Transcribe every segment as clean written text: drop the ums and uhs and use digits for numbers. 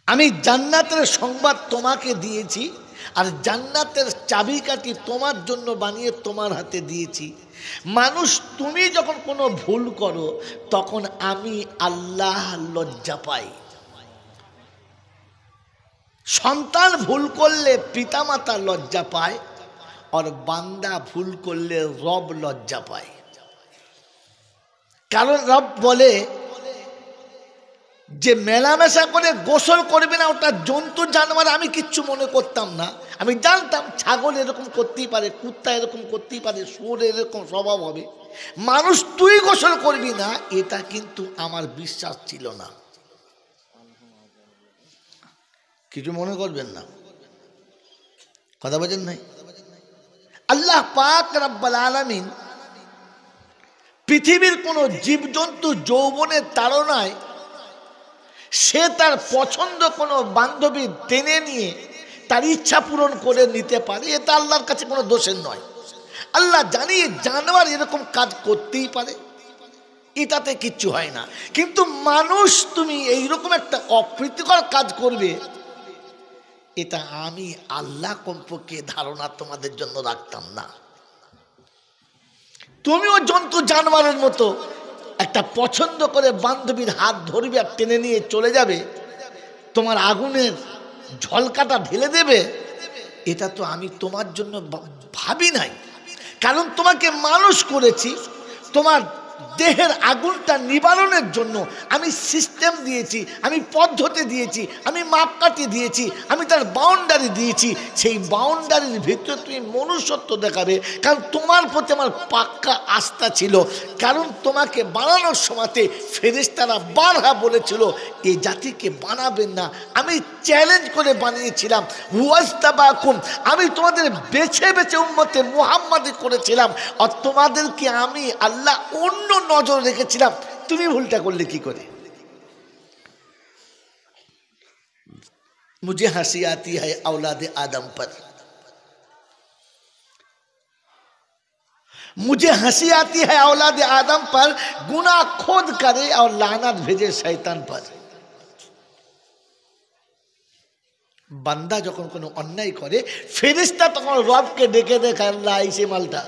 আমি জান্নাতের সংবাদ তোমাকে দিয়েছি, আর জান্নাতের চাবিকাঠি তোমার জন্য বানিয়ে তোমার হাতে দিয়েছি। মানুষ তুমি যখন কোনো ভুল করো তখন আমি আল্লাহ লজ্জা পাই। সন্তান ভুল করলে পিতামাতা লজ্জা পায়, আর বান্দা ভুল করলে রব লজ্জা পায়। কারণ রব বলে যে মেলামেশা করে গোসল করবে না, ওটা জন্তু জানোয়ার। আমি কিচ্ছু মনে করতাম না, আমি জানতাম ছাগল এরকম করতেই পারে, কুত্তা এরকম করতেই পারে, শুয়োর এরকম স্বভাব হবে। মানুষ তুই গোসল করবি না, এটা কিন্তু আমার বিশ্বাস ছিল না। কিছু মনে করবেন না, কথা বলেন নাই। আল্লাহ পাক রব্বুল আলামিন পৃথিবীর কোন জীবজন্তু যৌবনের তাড়নায় সে তার পছন্দ কোনো বান্ধবী টেনে নিয়ে তার ইচ্ছা পূরণ করে নিতে পারে, এটা আল্লাহর কাছে কোনো দোষের নয়। আল্লাহ জানিয়ে জানোয়ার এরকম কাজ করতেই পারে, এটাতে কিচ্ছু হয় না। কিন্তু মানুষ তুমি এইরকম একটা অপ্রীতিকর কাজ করবে, এটা আমি আল্লাহ কমপক্ষে ধারণা তোমাদের জন্য রাখতাম না। তুমিও জন্তু জানোয়ারের মতো একটা পছন্দ করে বান্ধবীর হাত ধরবে আর টেনে নিয়ে চলে যাবে, তোমার আগুনের ঝলকাটা ঢেলে দেবে, এটা তো আমি তোমার জন্য ভাবি নাই। কারণ তোমাকে মানুষ করেছি, তোমার দেহের আগুনটা নিবারণের জন্য আমি সিস্টেম দিয়েছি, আমি পদ্ধতি দিয়েছি, আমি মাপকাঠি দিয়েছি, আমি তার বাউন্ডারি দিয়েছি। সেই বাউন্ডারির ভিতরে তুমি মনুষ্যত্ব দেখাবে, কারণ তোমার প্রতি আমার পাক্কা আস্থা ছিল। কারণ তোমাকে বানানোর সময়তে ফেরেশতারা বারহা বলেছিল এই জাতিকে বানাবেন না, আমি চ্যালেঞ্জ করে বানিয়েছিলাম। ওয়াজতাবাকুম, আমি তোমাদের বেছে বেছে উম্মতে মুহাম্মাদি করেছিলাম, আর তোমাদেরকে আমি আল্লাহ অন্য নজর রেখেছিলাম। তুমি ভুলটা করলে কি করে? मुझे हंसी आती है औलाद आदम पर, मुझे हंसी आती है औलाद आदम पर, गुनाह खुद करे और लानत भेजे शैतान पर। বান্দা যখন কোনো অন্যায় করে, ফেরেশতা তখন রবকে ডেকে দেখায়, আল্লাহ আইসে মালটা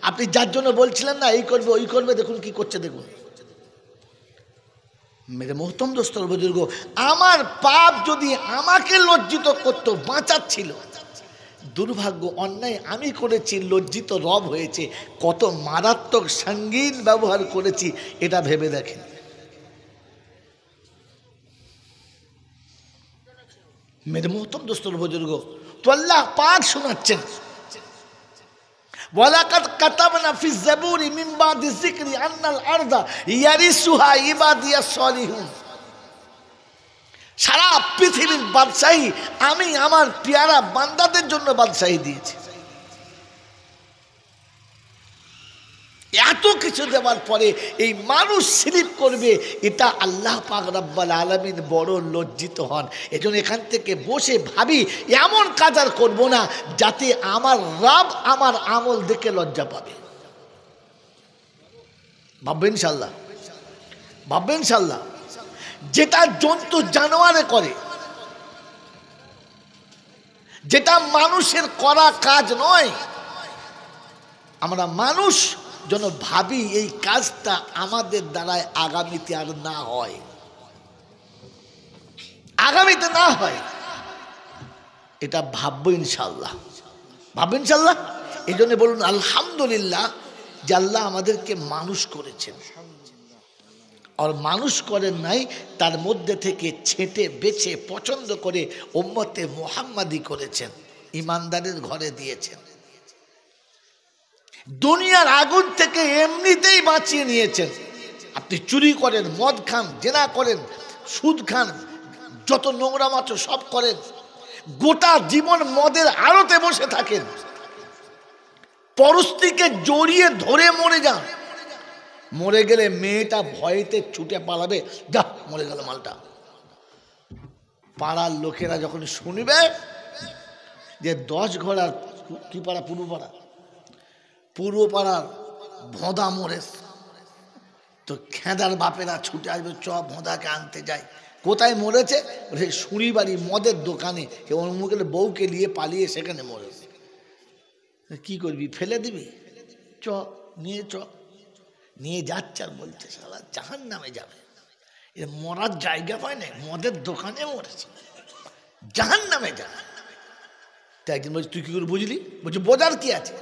আপনি যার জন্য বলছিলেন না এই করবে ওই করবে, দেখুন কি করছে দেখুন। মেরে মোহতম দোস্তর বুজুর্গ, আমার পাপ যদি আমাকে লজ্জিত করতো বাঁচাচ্ছিল, দুর্ভাগ্য অন্যায় আমি করেছি, লজ্জিত রব হয়েছে। কত মারাত্মক সঙ্গীন ব্যবহার করেছি এটা ভেবে দেখেন। মেরে মোহতম দোস্তর বুজুর্গ, তো আল্লাহ পাক শোনাচ্ছেন, ওয়ালাকাদ কাতাবনা ফি যাবুরি মিন বাদি যিকরি আন্নাল আরদা ইয়ারিসুহা ইবাদিয়াস সালিহুন। সারা পৃথিবীর বাদশাহী আমি আমার পেয়ারা বান্দাদের জন্য বাদশাহী দিয়েছি। এত কিছু দেওয়ার পরে এই মানুষ শিরক করবে, এটা আল্লাহ পাক রব্বুল আলামিন বড় লজ্জিত হন। এজন্য এখান থেকে বসে ভাবি এমন কাজ আর করবো না যাতে আমার রব আমার আমল দেখে লজ্জা পাবে। ভাববেন ইনশাল্লাহ, ভাববেন ইনশাল্লাহ। যেটা জন্তু জানোয়ারে করে, যেটা মানুষের করা কাজ নয়, আমরা মানুষ যেন ভাবি এই কাজটা আমাদের দ্বারায় আগামীতে আর না হয়, আগামীতে না হয়, এটা ভাববো ইনশাল্লাহ, ভাববো ইনশাল্লাহ। এই জন্য বলুন আলহামদুলিল্লাহ যে আল্লাহ আমাদেরকে মানুষ করেছেন, আর মানুষ করেন নাই, তার মধ্যে থেকে ছেঁটে বেছে পছন্দ করে উম্মতে মুহাম্মাদি করেছেন, ইমানদারের ঘরে দিয়েছেন। দুনিয়ার আগুন থেকে এমনিতেই বাঁচিয়ে নিয়েছেন। আপনি চুরি করেন, মদ খান, জেনা করেন, সুদ খান, যত নোংরা মাছ সব করেন, গোটা জীবন মদের আড়তে বসে থাকেন, পরস্ত্রীকে জড়িয়ে ধরে মরে যান, মরে গেলে মেয়েটা ভয়েতে ছুটে পালাবে, যা মরে গেল মালটা। পাড়ার লোকেরা যখন শুনবে যে 10 ঘোড়ার কি পাড়া, পূর্ব পাড়ার ভোঁদা মরে, তো খেদার বাপেরা ছুটে আসবে, চ ভোঁদাকে আনতে যায়। কোথায় মরেছে? বলে সুড়িবাড়ি মদের দোকানে অমুকের বউকে নিয়ে পালিয়ে সেখানে মরেছে। কি করবি, ফেলে দিবি? চ নিয়ে যাচ্ছে আর বলছে শালা জাহান্নামে যাবে। এর মরার জায়গা পায় না, মদের দোকানে মরেছে, জাহান্নামে যাবে। তো একদিন বলছে তুই কি করে বুঝলি? বলছে বোঝার কি আছে,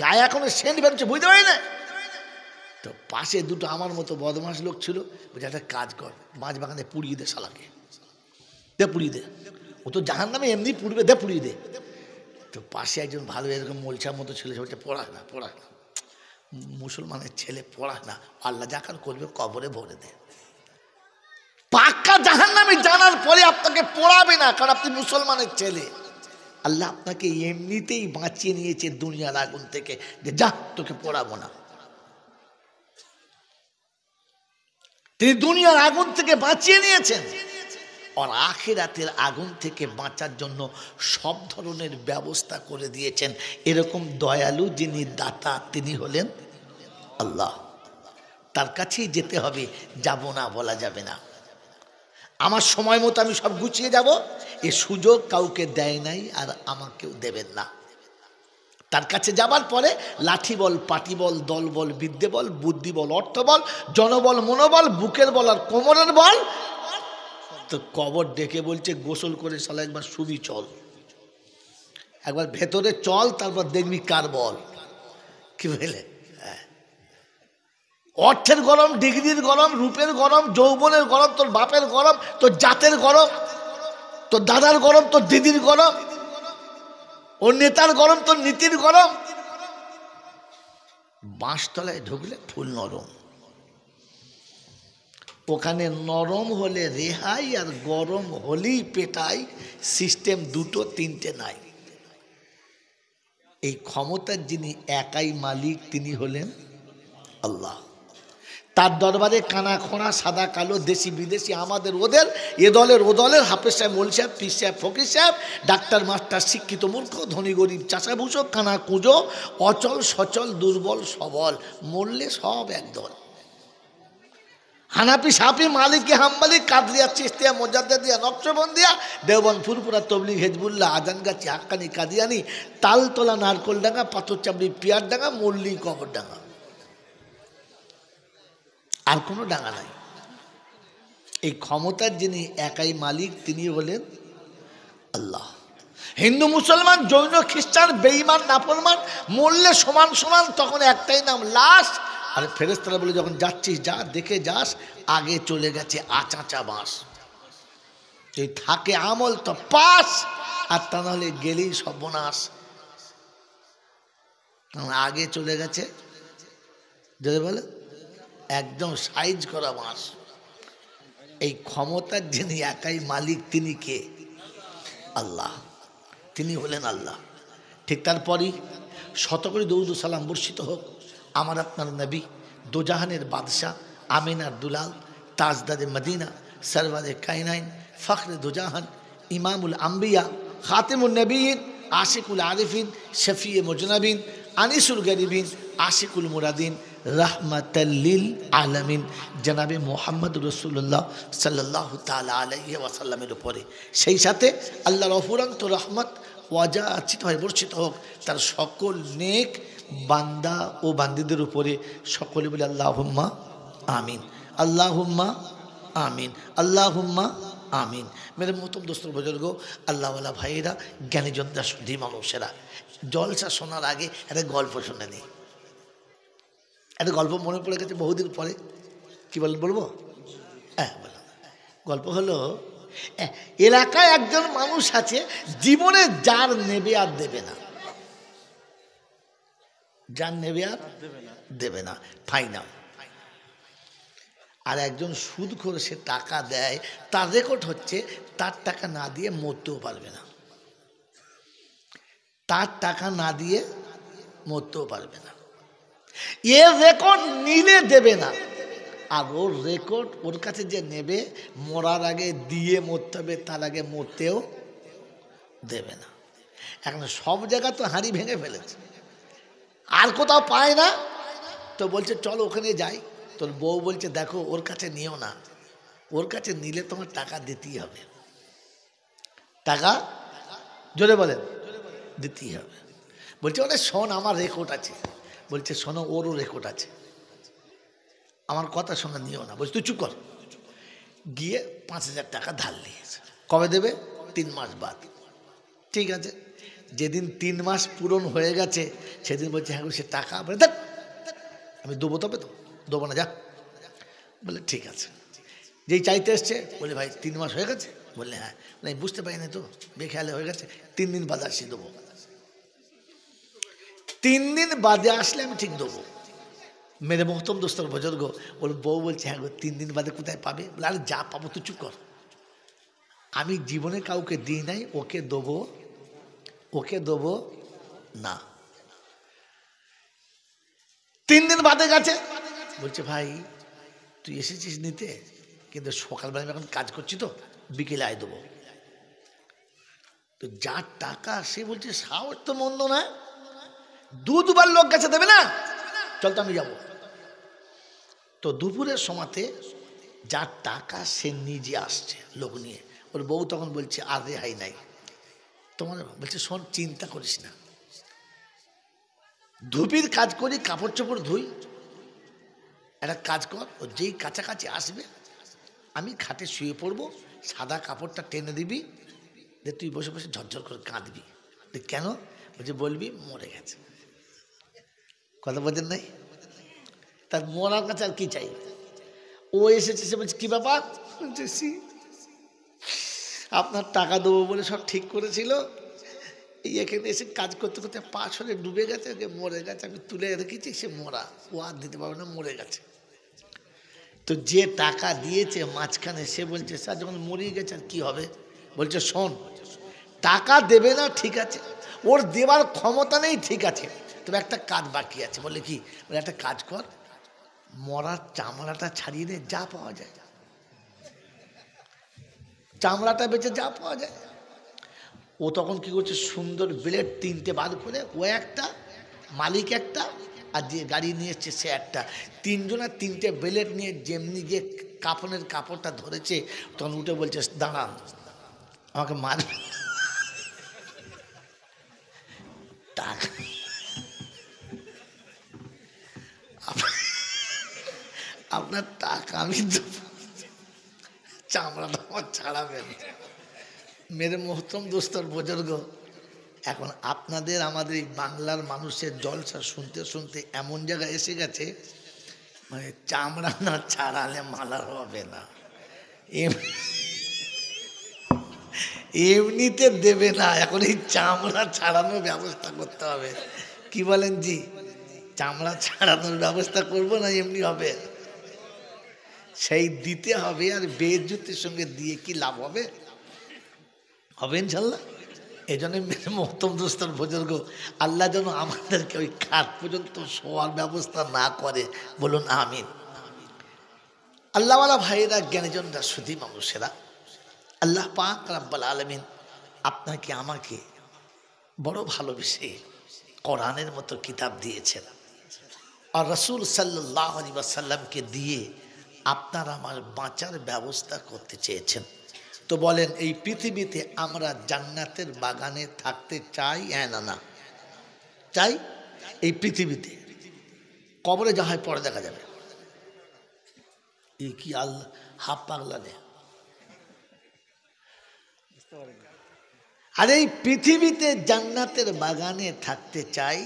গায়ে এখনো সেন্ট বেরোচ্ছে, বুঝতে পারি না। তো পাশে দুটো আমার মতো বদমাস লোক ছিল, বলছে একটা কাজ কর, মাছ বাগানে পুড়িয়ে দে শালাকে, দে পুড়িয়ে দে, ও তো জাহান্নামে এমনি পুড়বে, দে পুড়িয়ে দে। তো পাশে একজন ভালো এরকম মোলছার মতো ছেলে, সে বলছে পড়াস না, মুসলমানের ছেলে পড়াস না, আল্লাহ যখন করবে কবরে ভরে দে। পাক্কা জাহান্নামে জানার পরে আপনাকে পড়াবে না, কারণ আপনি মুসলমানের ছেলে। আল্লাহ আপনাকে এমনিতেই বাঁচিয়ে নিয়েছে দুনিয়ার আগুন থেকে, যে যা তোকে পড়াবো না। তিনি দুনিয়ার আগুন থেকে বাঁচিয়ে নিয়েছেন, আর আখিরাতের আগুন থেকে বাঁচার জন্য সব ধরনের ব্যবস্থা করে দিয়েছেন। এরকম দয়ালু যিনি দাতা, তিনি হলেন আল্লাহ। তার কাছেই যেতে হবে, যাব না বলা যাবে না। আমার সময় মতো আমি সব গুছিয়ে যাব, এ সুযোগ কাউকে দেয় নাই, আর আমাকেও দেবেন না। তার কাছে যাবার পরে লাঠি বল, পাটি বল, দল বল, বিদ্যে বল, বুদ্ধি বল, অর্থ বল, জনবল, মনোবল, বুকের বল আর কোমরের বল। তো কবর ডেকে বলছে গোসল করে শালা একবার শুবি চল, একবার ভেতরে চল, তারপর দেখবি কার বল। কি বলে? অর্থের গরম, ডিগ্রির গরম, রূপের গরম, যৌবনের গরম, তোর বাপের গরম, তোর জাতের গরম, তোর দাদার গরম, তোর দিদির গরম, ওর নেতার গরম, তোর নীতির গরম। বাঁশতলায় ঢুকলে ফুল নরম, ওখানে নরম হলে রেহাই, আর গরম হলেই পেটাই। সিস্টেম দুটো তিনটে নাই। এই ক্ষমতার যিনি একাই মালিক, তিনি হলেন আল্লাহ। তার দরবারে কানা খোঁড়া, সাদা কালো, দেশি বিদেশি, আমাদের ওদের, এ দলের ও দলের, হাফেজ সাহেব, মোল সাহেব, পীর সাহেব, ফকির সাহেব, ডাক্তার মাস্টার, শিক্ষিত মূর্খ, ধনী গরিব, চাষাভূষক, কানা কুঁজো, অচল সচল, দুর্বল সবল, মরলে সব একদল। হানাফি, সাফি, মালিকি, হাম্বলি, কাদরিয়া, চিশতিয়া, মোজাদ্দেদিয়া, নকশবন্দিয়া, দেওবন্দ, ফুরফুরা, তবলিগ, হেজবুল্লাহ, আজানগাছি, হাক্কানি, কাদিয়ানি, তালতলা, নারকোলডাঙ্গা, পাথরচাবড়ি, পিয়ারডাঙ্গা, মল্লি, কবরডাঙ্গা, আর কোনো ডাঙ্গা নাই। এই ক্ষমতার যিনি একাই মালিক, তিনি হলেন আল্লাহ। হিন্দু, মুসলমান, জৈন, খ্রিস্টান, বেঈমান, নাফরমান, মরলে সমান সমান, তখন একটাই নাম, লাশ। আর ফেরেশতারা বলে যখন যাচ্ছিস যা, দেখে যাস, আগে চলে গেছে আচাচা বাঁশ, এই থাকে আমল তো পাস, আর তা নাহলে গেলেই সর্বনাশ। আগে চলে গেছে যদি বলে একদম সাইজ করা বাঁশ। এই ক্ষমতার যিনি একাই মালিক, তিনি কে? আল্লাহ। তিনি হলেন আল্লাহ। ঠিক তারপরই শত করে দরুদ ও সালাম বর্ষিত হোক আমার আপনার নবী, দোজাহানের বাদশাহ, আমিনার দুলাল, তাজদারে মদিনা, সরওয়ারে কায়নাইন, ফখরে দোজাহান, ইমামুল আম্বিয়া, খাতিমুন নবীন, আশিকুল আরিফিন, শফিয়ে মুজনবিন, আনিসুল গরিবিন, আশিকুল মুরাদিন, রাহমাতাল লিল আলামিন, জনাবে মোহাম্মদ রসুল্লাহ সাল্লাল্লাহু তাআলা আলাইহি ওয়াসাল্লামের উপরে, সেই সাথে আল্লাহর অফুরন্ত রহমত ওয়াজাচিত হয় বর্ষিত হোক তার সকল নেক বান্দা ও বান্দিদের উপরে। সকলে বলে আল্লাহুম্মা আমিন, আল্লাহুম্মা আমিন, আল্লাহুম্মা আমিন। মেরে মোহতরম দোস্তর বুজুর্গ, আল্লাহওয়ালা ভাইয়েরা, জ্ঞানীজনরা, শুদ্ধি মানুষেরা, জলসা শোনার আগে একটা গল্প শুনে নিই। একটা গল্প মনে পড়ে গেছে বহুদিন পরে। কি বলবো? হ্যাঁ বলো। গল্প হলো, এলাকায় একজন মানুষ আছে, জীবনে যার নেবে আর দেবে না, যার নেবে আর দেবে না, ফাইনাল। আর একজন সুদখোর, সে টাকা দেয়, তার রেকর্ড হচ্ছে তার টাকা না দিয়ে মরতেও পারবে না, তার টাকা না দিয়ে মরতেও পারবে না। এর রেকর্ড নিলে দেবে না, আর ওর রেকর্ড ওর কাছে যে নেবে, মরার আগে দিয়ে মরতে হবে, তার আগে মরতেও দেবে না। এখন সব জায়গা তো হাঁড়ি ভেঙে ফেলেছে, আর কোথাও পায় না, তো বলছে চল ওখানে যাই। তোর বউ বলছে দেখো ওর কাছে নিও না, ওর কাছে নিলে তোমার টাকা দিতেই হবে, টাকা জোরে বলেন দিতেই হবে। বলছে ওরে শোন আমার রেকর্ড আছে, বলছে শোনো ওরও রেকর্ড আছে, আমার কথা শোনা নিও না। বলছে তুই চুপ কর। গিয়ে 5,000 টাকা ধার নিয়েছে। কবে দেবে? 3 মাস বাদ। ঠিক আছে, যেদিন 3 মাস পূরণ হয়ে গেছে সেদিন বলছে হ্যাঁ সে টাকা, বলে দেখ আমি দেবো, তবে তো দেবো না, যা। বলে ঠিক আছে। যেই চাইতে এসছে বলে ভাই 3 মাস হয়ে গেছে? বললে হ্যাঁ। আমি বুঝতে পারি না তো, বেখেয়ালে হয়ে গেছে, 3 দিন বাদে আসি দেবো। 3 দিন বাদে আসলে আমি ঠিক দেবো। মেরে মোহতম দোস্তর বুজুর্গ, ওর বউ বলছে হ্যাঁ গো 3 দিন বাদে কোথায় পাবে? বলে আরে যা পাবো তুই চুপ কর, আমি জীবনে কাউকে দিই নাই, ওকে দেবো, ওকে দেবো না। 3 দিন বাদে গেছে, বলছে ভাই তুই এসেছিস নিতে, কিন্তু সকালবেলা আমি এখন কাজ করছি তো বিকেলে আয় দেবো। তো যার টাকা সে বলছে সাহস তো মন্দ না, দুবার লোক গেছে দেবে না, চল তো আমি যাবো। তো দুপুরের সময়তে যার টাকা সে নিজে আসছে লোক নিয়ে। ওর বউ তখন বলছে আর রেহাই নাই তোমার। বলছে শোন চিন্তা করিস না, ধুপির কাজ করি, কাপড় চোপড় ধুই, একটা কাজ কর, ও যেই কাছাকাছি আসবে আমি খাটে শুয়ে পড়বো, সাদা কাপড়টা টেনে দিবি, যে তুই বসে বসে ঝরঝর করে কাঁদবি। কেন? বলছে বলবি মরে গেছে। কথা বোঝেন নাই? তার মরার কাছে আর কি চাই? ও এসেছে, সে বলছে কি ব্যাপার? আপনার টাকা দেবো বলে সব ঠিক করেছিল, এই এখানে এসে কাজ করতে করতে পা সরে ডুবে গেছে, মরে গেছে, আমি তুলে রেখেছি, সে মরা, ও আর দিতে পারবে না, মরে গেছে। তো যে টাকা দিয়েছে মাঝখানে সে বলছে স্যার যখন মরিয়ে গেছে আর কি হবে? বলছে শোন টাকা দেবে না ঠিক আছে, ওর দেওয়ার ক্ষমতা নেই ঠিক আছে, তবে একটা কাজ বাকি আছে। বলে কি? বলে একটা কাজ কর, মরার চামড়াটা ছাড়িয়ে নে, যা পাওয়া যায়, চামড়াটা বেঁচে যা পাওয়া যায়। ও তখন কি করছে, সুন্দর ব্লেড 3টে বার করে, ও একটা, মালিক একটা, আর যে গাড়ি নিয়ে এসছে সে একটা, 3 জনের 3টে ব্লেড নিয়ে যেমনি যে কাফনের কাপড়টা ধরেছে, তখন উঠে বলছে দাঁড়ান আমাকে মারবে। টাকা আপনার টাকা আমি দেবো, চামড়াটা আমার ছাড়াবেন। মেরে মোহতরম দোস্তর বুজুর্গ, এখন আপনাদের আমাদের এই বাংলার মানুষের জলসা শুনতে শুনতে এমন জায়গায় এসে গেছে, মানে চামড়া না ছাড়ালে মালার হবে না, এমনিতে দেবে না, এখন এই চামড়া ছাড়ানোর ব্যবস্থা করতে হবে। কি বলেন জি? চামড়া ছাড়ানোর ব্যবস্থা করব না এমনি হবে? সেই দিতে হবে। আর বেইজ্জতির সঙ্গে দিয়ে কি লাভ হবে? হবে ইনশাল্লাহ। এই জন্য মোহতম দোস্তর বুজুর্গ, আল্লাহ যেন আমাদেরকে ওই খাট পর্যন্ত শোয়ার ব্যবস্থা না করে, বলুন আমিন। আল্লাহওয়ালা ভাইয়েরা, জ্ঞানীজনরা, সুধী মানুষেরা, আল্লাহ পাক রাব্বুল আলামিন আপনাকে আমাকে বড় ভালোবেসে কোরআনের মতো কিতাব দিয়েছেন, আর রাসূল সাল্লাল্লাহু আলাইহি ওয়াসাল্লামকে দিয়ে আপনারা আমার বাঁচার ব্যবস্থা করতে চেয়েছেন। তো বলেন এই পৃথিবীতে আমরা জান্নাতের বাগানে থাকতে চাই হ্যাঁ না? না চাই। এই পৃথিবীতে কবরে যা হয় পরে দেখা যাবে। এই কি আল্লাহ হাফ পাগলা নে। আর এই পৃথিবীতে জান্নাতের বাগানে থাকতে চাই।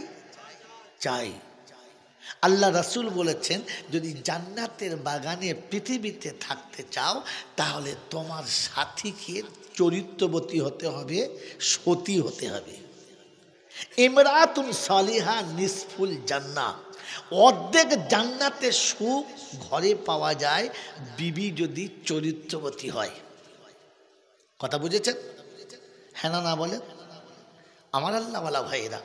আল্লাহ রাসূল বলেছেন যদি জান্নাতের বাগানে পৃথিবীতে থাকতে চাও তাহলে তোমার সাথীকে চরিত্রবতী হতে হবে, সতী হতে হবে। ইমরাতুন সালিহা নিসফুল জান্নাহ, অর্ধেক জান্নাতে সুখ ঘরে পাওয়া যায় বিবি যদি চরিত্রবতী হয়। কথা বুঝেছেন? হ্যাঁ না বলে আমার আল্লাহওয়ালা ভাইয়েরা,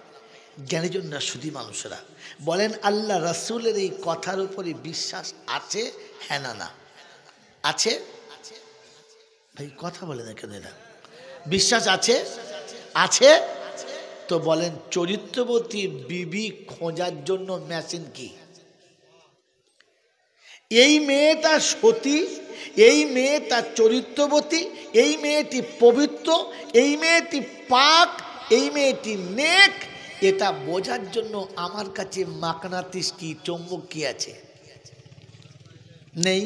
জ্ঞানীজনরা, সুধী মানুষেরা, বলেন আল্লাহ রাসূলের এই কথার উপরে বিশ্বাস আছে হ্যাঁ না? আছে ভাই? কথা বলে না কেন? এরা বিশ্বাস আছে? আছে। তো বলেন চরিত্রবতী বিবি খোঁজার জন্য মেশিন কি? এই মেয়েটা সতী, এই মেয়েটা চরিত্রবতী, এই মেয়েটি পবিত্র, এই মেয়েটি পাক, এই মেয়েটি নেক, এটা বোঝার জন্য আমার কাছে মাকনাতিস কি, চৌম্বক কি আছে? নেই।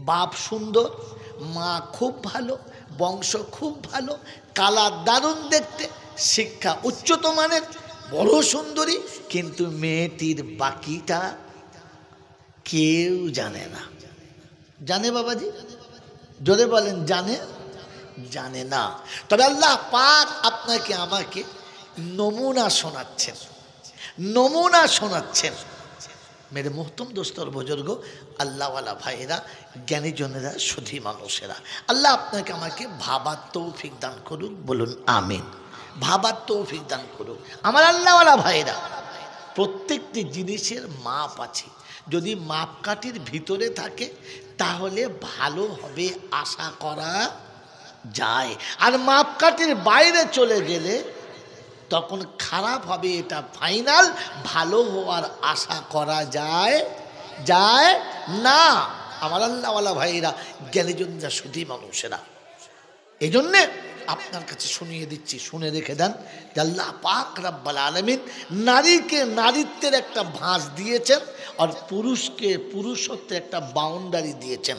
বাপ সুন্দর, মা খুব ভালো, বংশ খুব ভালো, কালা দারুণ দেখতে, শিক্ষা উচ্চত মানের, বড় সুন্দরী, কিন্তু মেয়েটির বাকিটা কেউ জানে না। জানে বাবাজি? জোরে বলেন, জানে? জানে না। তবে আল্লাহ পাক আপনাকে আমাকে নমুনা শোনাচ্ছেন, নমুনা শোনাচ্ছেন। মেরে মোহতম দোস্তর বুজুর্গ, আল্লাহওয়ালা ভাইয়েরা, জ্ঞানীজনেরা, সুধী মানুষেরা, আল্লাহ আপনাকে আমাকে ভাবার তৌফিক দান করুন। বলুন আমিন। ভাবার তৌফিক দান করুন। আমার আল্লাহওয়ালা ভাইয়েরা, প্রত্যেকটি জিনিসের মাপ আছে। যদি মাপকাঠির ভিতরে থাকে তাহলে ভালো হবে আশা করা যায়, আর মাপকাঠির বাইরে চলে গেলে তখন খারাপ হবে, এটা ফাইনাল। ভালো হওয়ার আশা করা যায় যায় না। আমার আল্লাহওয়ালা ভাইরা, জ্ঞানীজনরা, সুধী মানুষেরা, এই জন্যে আপনার কাছে শুনিয়ে দিচ্ছি, শুনে রেখে দেন যে আল্লাহ পাক রব্বুল আলামিন নারীকে নারীত্বের একটা ভাঁজ দিয়েছেন, আর পুরুষকে পুরুষত্বের একটা বাউন্ডারি দিয়েছেন।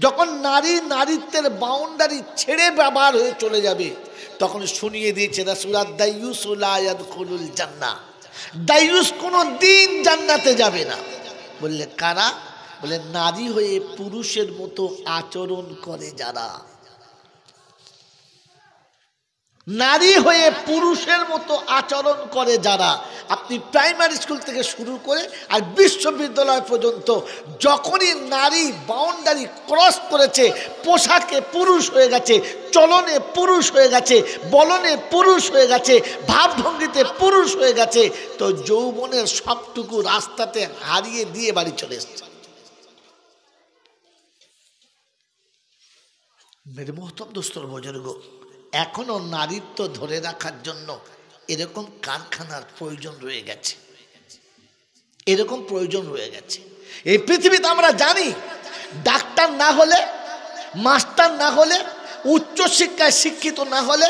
যখন নারী নারীত্বের বাউন্ডারি ছেড়ে ব্যবহার হয়ে চলে যাবে, তখন শুনিয়ে দিয়েছে রাসূল, দাইয়ুস লা ইয়াদখুলুল জান্নাহ, দাইয়ুস কোনো দিন জান্নাতে যাবে না। বললে কারা? বলে নারী হয়ে পুরুষের মতো আচরণ করে যারা, নারী হয়ে পুরুষের মতো আচরণ করে যারা। আপনি প্রাইমারি স্কুল থেকে শুরু করে আর বিশ্ববিদ্যালয় পর্যন্ত যখনই নারী বাউন্ডারি ক্রস করেছে, পোশাকে পুরুষ হয়ে গেছে, চলনে পুরুষ হয়ে গেছে, বলনে পুরুষ হয়ে গেছে, ভাবভঙ্গিতে পুরুষ হয়ে গেছে, তো যৌবনের সবটুকু রাস্তাতে হারিয়ে দিয়ে বাড়ি চলে এসছে। মেরে মোহতম দোস্তর বুজুর্গ, এখনো নারীত্ব ধরে রাখার জন্য এরকম কারখানার প্রয়োজন রয়ে গেছে, এরকম প্রয়োজন রয়ে গেছে। এই পৃথিবীতে আমরা জানি, ডাক্তার না হলে, মাস্টার না হলে, উচ্চশিক্ষায় শিক্ষিত না হলে,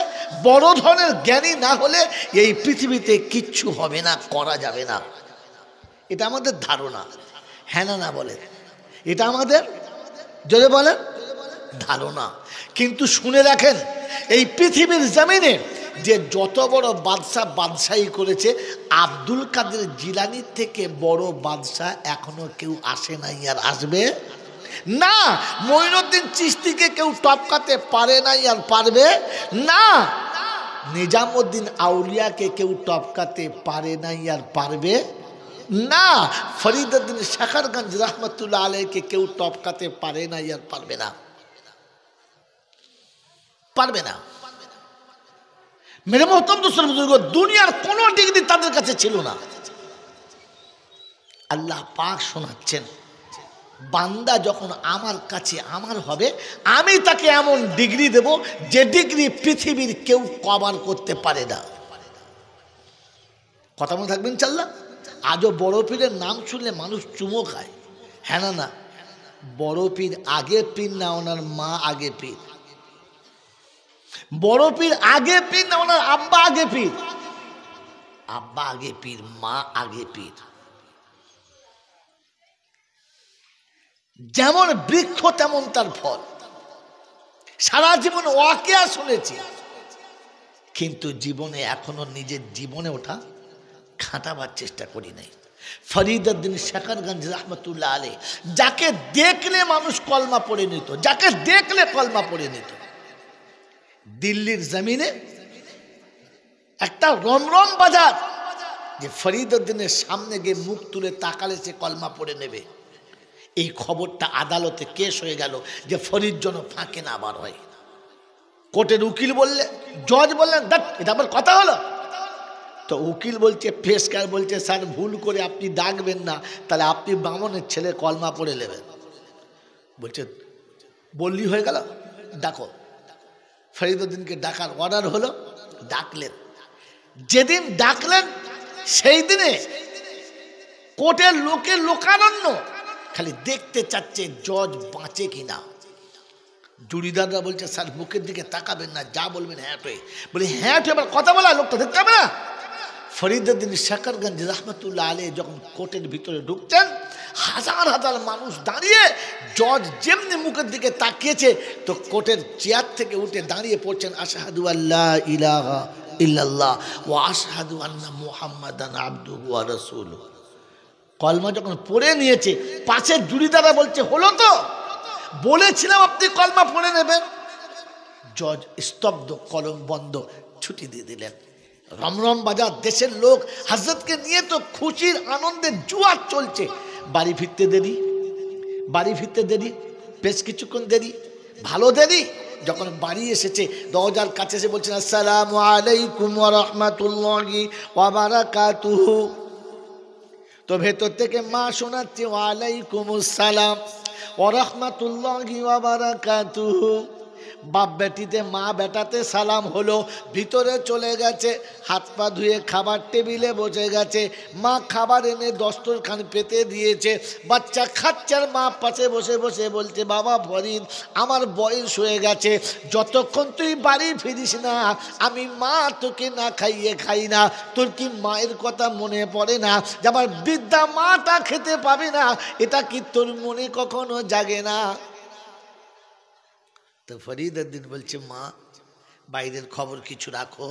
বড় ধরনের জ্ঞানী না হলে এই পৃথিবীতে কিচ্ছু হবে না, করা যাবে না। এটা আমাদের ধারণা। হ্যাঁ না না বলেন? এটা আমাদের, জোরে বলেন, ধারণা। কিন্তু শুনে রাখেন, এই পৃথিবীর জমিনে যে যত বড় বাদশাহ বাদশাহী করেছে, আব্দুল কাদের জিলানির থেকে বড় বাদশাহ এখনো কেউ আসে নাই, আর আসবে না। মঈনুদ্দিন চিশতিকে কেউ টপকাতে পারে নাই, আর পারবে না। নিজামুদ্দিন আউলিয়াকে কেউ টপকাতে পারে নাই, আর পারবে না। ফরিদউদ্দিন শাখারগঞ্জ রহমতুল্লাহ আলাইহিকে কেউ টপকাতে পারে নাই, আর পারবে না, পারবে না। মেরে মোহতরম দোস্তর বুজুর্গ, দুনিয়ার কোন ডিগ্রি তাদের কাছে ছিল না। আল্লাহ পাক শোনাচ্ছেন, বান্দা যখন আমার কাছে আমার হবে, আমি তাকে এমন ডিগ্রি দেব যে ডিগ্রি পৃথিবীর কেউ কভার করতে পারে না। কথা মনে থাকবেন ইনশাআল্লাহ। আজও বড় পীরের নাম শুনলে মানুষ চুমো খায়। হ্যাঁ না না, বড় পীর আগে পীর না, ওনার মা আগে পীর। বড় পীর আগে পীর না, ওনার আব্বা আগে পীর। আব্বা আগে পীর, মা আগে পীর। যেমন বৃক্ষ তেমন তার ফল। সারা জীবন ওয়াকিয়া শুনেছি, কিন্তু জীবনে এখনো নিজের জীবনে ওঠা খাটাবার চেষ্টা করি নাই। ফরিদউদ্দিন শাখারগঞ্জ রহমতুল্লাহ আলাইহি, যাকে দেখলে মানুষ কলমা পড়ে নিত, যাকে দেখলে কলমা পড়ে নিত। দিল্লির জমিনে একটা রমরম বাজার, যে ফরিদউদ্দিনের সামনে গিয়ে মুখ তুলে তাকালে সে কলমা পড়ে নেবে। এই খবরটা আদালতে কেস হয়ে গেল যে ফরিদ যেন ফাঁকে না বার হয়। কোর্টের উকিল বললে, জজ বললেন, দেখ এটা আবার কথা হলো। তো উকিল বলছে, পেশকার বলছে, স্যার ভুল করে আপনি ডাকবেন না, তাহলে আপনি বামনের ছেলে কলমা পড়ে নেবেন। বলছে বললি হয়ে গেল, ডাকো। ফরিদউদ্দিনকে ডাকার অর্ডার হলো, ডাকলেন। যেদিন ডাকলেন সেই দিনে কোর্টের লোকের লোকারণ্য, খালি দেখতে চাচ্ছে জজ বাঁচে কিনা। জুড়িদাররা বলছে স্যার মুখের দিকে তাকাবেন না, যা বলবেন হ্যাঁ টয়ে। বলি হ্যাঁ টয়ে আবার কথা বলা, লোকটা দেখতে হবে না। ফরিদউদ্দিন শাকারগঞ্জ রহমতুল্লাহ আলাইহি যখন কোর্টের ভিতরে ঢুকছেন, হাজার হাজার মানুষ দাঁড়িয়ে, জজ যেমনি মুখের দিকে তাকিয়েছে তো কোর্টের চেয়ার থেকে উঠে দাঁড়িয়ে পড়ছেন আশহাদু আল্লা ইলাহা ইল্লাল্লাহ ওয়া আশহাদু আন্না মুহাম্মাদান আবদুহু ওয়া রাসূলুহু। কলমা যখন পড়ে নিয়েছে, পাশের জুরিদাররা বলছে হলো তো, বলেছিলাম আপনি কলমা পড়ে নেবেন। জজ স্তব্ধ, কলম বন্ধ, ছুটি দিয়ে দিলেন। রমরম বাজার, দেশের লোক হযরতকে নিয়ে তো খুশির আনন্দের জুয়ার চলছে। বাড়ি ফিরতে দেরি, বেশ কিছুক্ষণ দেরি, ভালো দেরি। যখন বাড়ি এসেছে, দরজার কাছে এসে বলছেন আসসালামু আলাইকুম ওয়া রাহমাতুল্লাহি ওয়া বারাকাতুহু। তো ভেতর থেকে মা শোনাচ্ছে ওয়ালাইকুমুস সালাম ওয়া রাহমাতুল্লাহি ওয়া বারাকাতুহু। বাপ বেটিতে, মা বেটাতে সালাম হলো, ভিতরে চলে গেছে, হাত পা ধুয়ে খাবার টেবিলে বসে গেছে। মা খাবার এনে দস্তরখান পেতে দিয়েছে, বাচ্চা খাচ্ছে আর মা পাশে বসে বসে বলছে বাবা ফরিদ, আমার বয়স হয়ে গেছে, যতক্ষণ তুই বাড়ি ফিরিস না আমি মা তোকে না খাইয়ে খাই না। তোর কি মায়ের কথা মনে পড়ে না যে আমার বৃদ্ধা মাটা খেতে পাবে না? এটা কি তোর মনে কখনো জাগে না? তো ফরিদউদ্দিন বলছে মা, বাইরের খবর কিছু রাখো।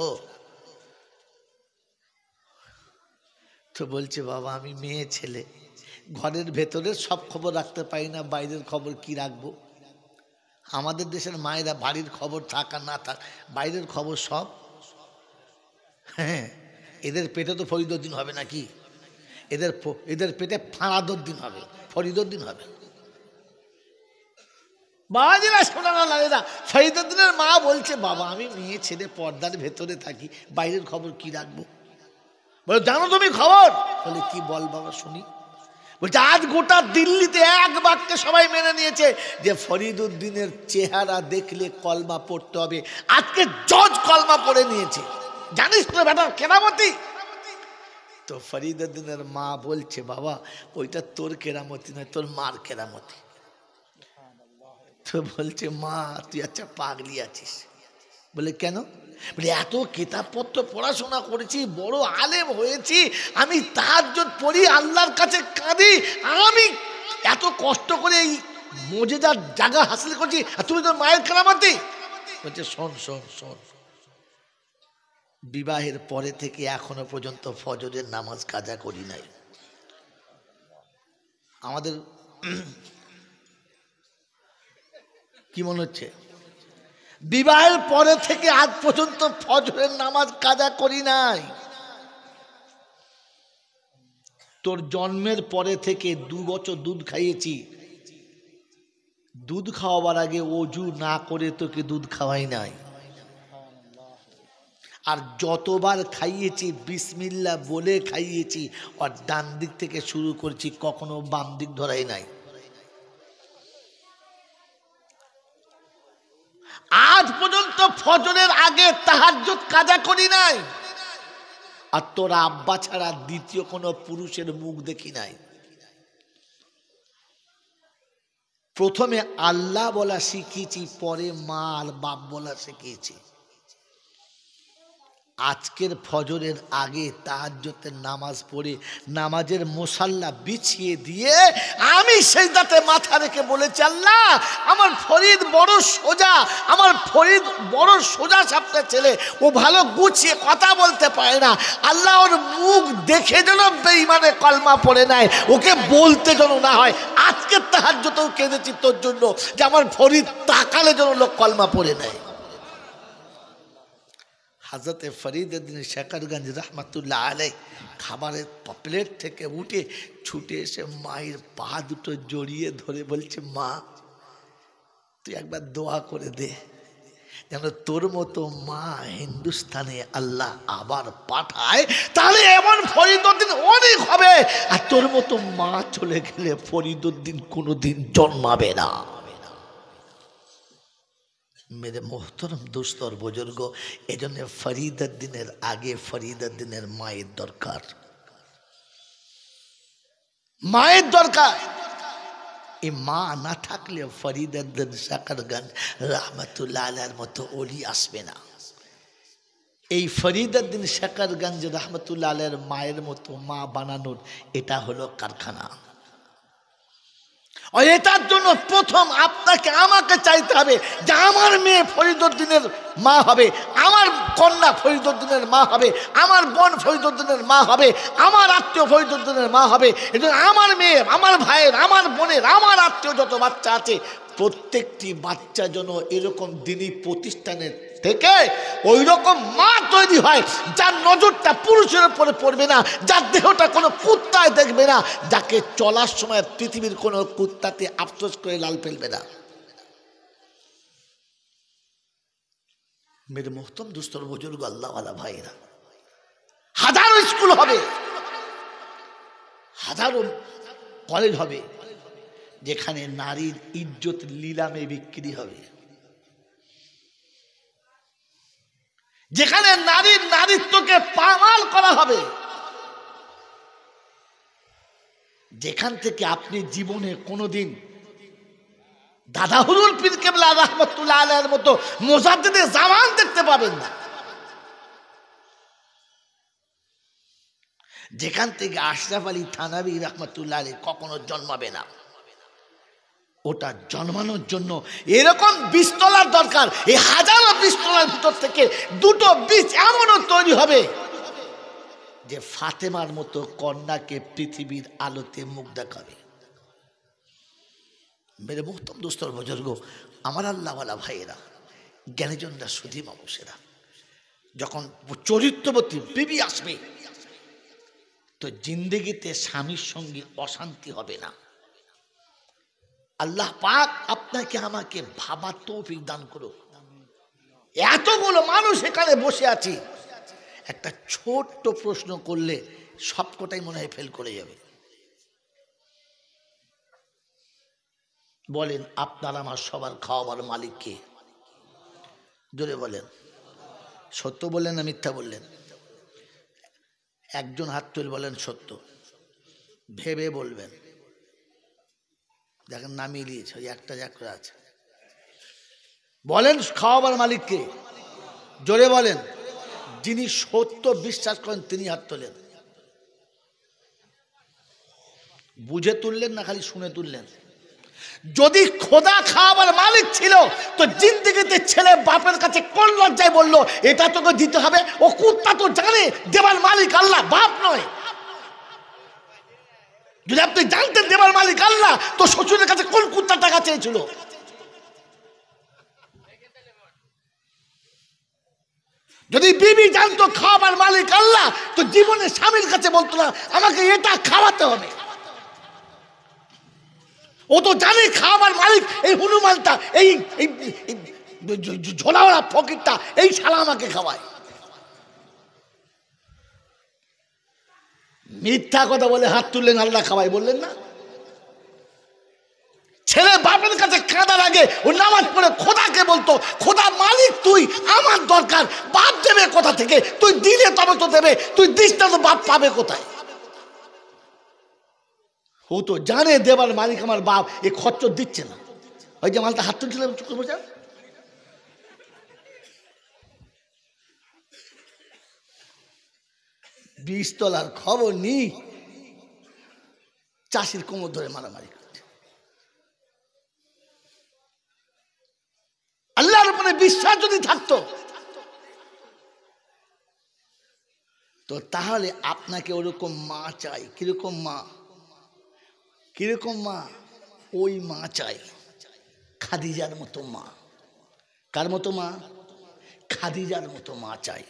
তো বলছে বাবা আমি মেয়ে ছেলে, ঘরের ভেতরের সব খবর রাখতে পারি না, বাইরের খবর কি রাখবো? আমাদের দেশের মায়েরা বাড়ির খবর থাক আর না থাক, বাইরের খবর সব। হ্যাঁ, এদের পেটে তো ফরিদউদ্দিন হবে নাকি? এদের পেটে ফারাদউদ্দিন হবে, ফরিদউদ্দিন হবে। বাবাজিরা শোনানো লাগে না। ফরিদউদ্দিনের মা বলছে বাবা আমি মেয়ে ছেলে, পর্দার ভেতরে থাকি, বাইরের খবর কি রাখবো? বলে জানো তুমি খবর? বলে কি বল বাবা শুনি। বলছে আজ গোটা দিল্লিতে এক বাক্যে সবাই মেনে নিয়েছে যে ফরিদউদ্দিনের চেহারা দেখলে কলমা পড়তে হবে। আজকে জজ কলমা পড়ে নিয়েছে, জানিস তো বেটা কেরামতি। তো ফরিদউদ্দিনের মা বলছে বাবা ওইটা তোর কেরামতি নয়, তোর মার কেরামতি। তো বলছে মা তুই আচ্ছা পাগলি আছিস। বলে কেন? বলে এত কিতাবপত্র পড়াশোনা করেছি, বড় আলেম হয়েছি, আমি তাহাজ্জুদ পড়ি, আল্লাহর কাছে কাঁদি, আমি এত কষ্ট করে এই মজেদার জায়গা হাসিল করছি, আর তুমি তোর মায়ের কেরামতি। বলছে শোন শোন শোন, বিবাহের পরে থেকে এখনো পর্যন্ত ফজরের নামাজ কাজা করি নাই। আমাদের কি মনে হচ্ছে? বিবাহের পরে থেকে আজ পর্যন্ত ফজরের নামাজ কাজা করি নাই। তোর জন্মের পরে থেকে 2 বছর দুধ খাইয়েছি, দুধ খাওয়াবার আগে ওযু না করে তোকে দুধ খাওয়াই নাই। আর যতবার খাইয়েছি বিসমিল্লাহ বলে খাইয়েছি, আর ডান দিক থেকে শুরু করছি, কখনো বাম দিক ধরাই নাই। আজ পর্যন্ত ফজরের আগে তাহাজ্জুদ কাজা করি নাই। আর তোর আব্বা ছাড়া দ্বিতীয় কোনো পুরুষের মুখ দেখি নাই। প্রথমে আল্লাহ বলা শিখিয়েছি, পরে মা আর বাপ বলা শিখিয়েছি। আজকের ফজরের আগে তাহাজ্জুদের নামাজ পড়ে নামাজের মুসাল্লা বিছিয়ে দিয়ে আমি সিজদাতে মাথা রেখে বলেছি আল্লাহ আমার ফরিদ বড় সোজা, আমার ফরিদ বড় সোজা সাপটা ছেলে, ও ভালো গুছিয়ে কথা বলতে পারে না, আল্লাহ ওর মুখ দেখে যেন বেঈমানে কলমা পড়ে নাই, ওকে বলতে যেন না হয়। আজকে তাহাজ্জুদেও কেঁদেছি তোর জন্য যে আমার ফরিদ তাকালে যেন লোক কলমা পড়ে নেয়। হযরতে ফরিদউদ্দিন শাকারগঞ্জ রহমতুল্লাহ আলাইহি খাবারের প্লেট থেকে উঠে ছুটে এসে মায়ের পা দুটো জড়িয়ে ধরে বলছে মা তুই একবার দোয়া করে দে যেন তোর মতো মা হিন্দুস্তানে আল্লাহ আবার পাঠায়, তাহলে এমন ফরিদউদ্দিন অনেক হবে, আর তোর মতো মা চলে গেলে ফরিদউদ্দিন কোনোদিন জন্মাবে না। मेरे मोहतरम दोस्त और बुजुर्ग, एजन्य फरीदउद्दीनेर आगे फरीदउद्दीनेर मायेर दरकार, मायेर दरकार। এই মা না থাকলে ফরিদুদ্দিন শাকরগঞ্জ রহমতুল্লাহ আলাইহির মতো ওলি আসবে না। এই ফরিদুদ্দিন শাকরগঞ্জ রহমতুল্লাহ আলাইহির মায়ের মতো মা বানানোর এটা হলো কারখানা। আর এটার জন্য প্রথম আপনাকে আমাকে চাইতে হবে যে আমার মেয়ে ফরিদুদ্দিনের মা হবে, আমার কন্যা ফরিদুদ্দিনের মা হবে, আমার বোন ফরিদুদ্দিনের মা হবে, আমার আত্মীয় ফরিদুদ্দিনের মা হবে। এটা আমার মেয়ে, আমার ভাইয়ের, আমার বোনের, আমার আত্মীয় যত বাচ্চা আছে প্রত্যেকটি বাচ্চা যেন এরকম দিনী প্রতিষ্ঠানের থেকে ওই রকম মা তৈরি হয় যার নজরটা পুরুষের উপরে পড়বে না, যার দেহটা কোনো কুত্তায় দেখবে না, যাকে চলার সময় পৃথিবীর কোনো কুত্তাতে আফসোস করে লাল ফেলবে না। মেরে মোহতরম দুস্তর বুজুর্গ আল্লাহওয়ালা ভাইরা, হাজারো স্কুল হবে, হাজারো কলেজ হবে যেখানে নারীর ইজ্জত লিলামে বিক্রি হবে, যেখানে নারীর নারীত্বকে পামাল করা হবে, যেখান থেকে আপনি জীবনে কোনোদিন দাদা হুজুর পীর কেবলা রাহমাতুল্লাহ আলাইহির মতো মুজাদ্দিদে জামান দেখতে পাবেন না, যেখান থেকে আশরাফ আলী থানভী রাহমাতুল্লাহ আলাইহি কখনো জন্মাবে না। ওটা জন্মানোর জন্য এরকম বীজতলার দরকার। এই হাজারো বীজতলার ভিতর থেকে দুটো বীজ এমনও তৈরি হবে যে ফাতেমার মতো কন্যাকে পৃথিবীর আলোতে মুখ দেখাবে। মেরে মোহতরম দোস্তর বুজুর্গ, আমার আল্লাহওয়ালা ভাইয়েরা, জ্ঞানীজনরা, সুধী মানুষেরা, যখন চরিত্রবতী বিবি আসবে তো জিন্দেগিতে স্বামীর সঙ্গে অশান্তি হবে না। আল্লাহ পাক আপনাকে আমাকে ভাবার তৌফিক দান করুক। এতগুলো মানুষ এখানে বসে আছি, একটা ছোট্ট প্রশ্ন করলে সবকটাই মনে হয় ফেল করে যাবে। বলেন, আপনার আমার সবার খাওয়াবার মালিক কে? জোরে বলেন। সত্য বললেন না মিথ্যা বললেন? একজন হাত তুলে বলেন সত্য, ভেবে বলবেন। দেখেন নামিয়ে দিয়েছে, ওই একটা করে আছে। বলেন খাওয়াবার মালিক কে? জোরে বলেন। যিনি সত্য বিশ্বাস করেন তিনি হাত তোলেন। বুঝে তুললেন না খালি শুনে তুললেন? যদি খোদা খাওয়াবার মালিক ছিল তো জিন্দেগিতে ছেলে বাপের কাছে কোন লজ্জায় বললো এটা তোকে দিতে হবে? ও কুত্তা তো জানে দেবার মালিক আল্লাহ, বাপ নয়। যদি আপনি জানতেন দেবার মালিক আল্লাহ তো শ্বশুরের কাছে কোন কুত্তা টাকা চেয়েছিল? যদি বিবি জানতো খাওয়াবার মালিক আল্লাহ তো জীবনে স্বামীর কাছে বলতো না আমাকে এটা খাওয়াতে হবে। ও তো জানে খাওয়াবার মালিক এই হনুমানটা, এই ঝোলাওয়ালা ফকিরটা, এই শালা আমাকে খাওয়ায়। মিথ্যা কথা বলে হাত তুললেন, আল্লাহ খাওয়াই বললেন না। ছেলে বাপের কাছে কাঁদার আগে ও নামাজ পড়ে খোদাকে বলতো খোদা মালিক তুই, আমার দরকার, বাপ দেবে কোথা থেকে? তুই দিলে তবে তো দেবে, তুই দিস না তো বাপ পাবে কোথায়? ও তো জানে দেবার মালিক আমার বাপ, এ খরচ দিচ্ছে না। ওই যে মালটা হাত তুলছিলাম বোঝা, বীজতলার খবর নি, চাষির কোমর ধরে মারামারি করছে। আল্লাহর উপরে বিশ্বাস যদি থাকতো তো তাহলে আপনাকে ওরকম মা চাই। কিরকম মা? কিরকম মা? ওই মা চাই খাদিজার মতো মা। কার মতো মা? খাদিজার মতো মা চাই।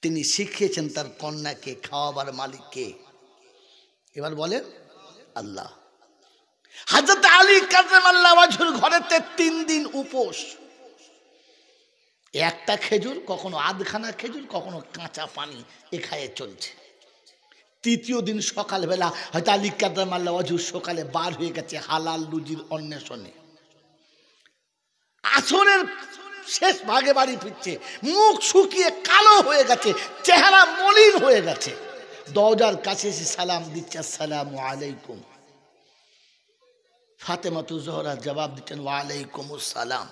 তিনি শিখিয়েছেন তার কন্যাকে খাওয়াবার মালিককে। এবার বলেন আল্লাহ। হযরত আলী কাররামাল্লাহু ওয়াজহুর ঘরেতে 3 দিন উপোস, একটা খেজুর, কখনো আধখানা খেজুর, কখনো কাঁচা পানি এ খায়ে চলছে। তৃতীয় দিন সকালবেলা হয়তো আলী কাররামাল্লাহু ওয়াজহু সকালে বার হয়ে গেছে হালাল রুজির অন্বেষণে। আসরের শেষ ভাগে বাড়ি ফিরছে, মুখ শুকিয়ে কালো হয়ে গেছে, চেহারা মলিন হয়ে গেছে। দরজার কাছে এসে সালাম দিচ্ছে, আসসালামু আলাইকুম। ফাতেমাতু জোহরা জবাব দিচ্ছেন ওয়ালাইকুমুস সালাম।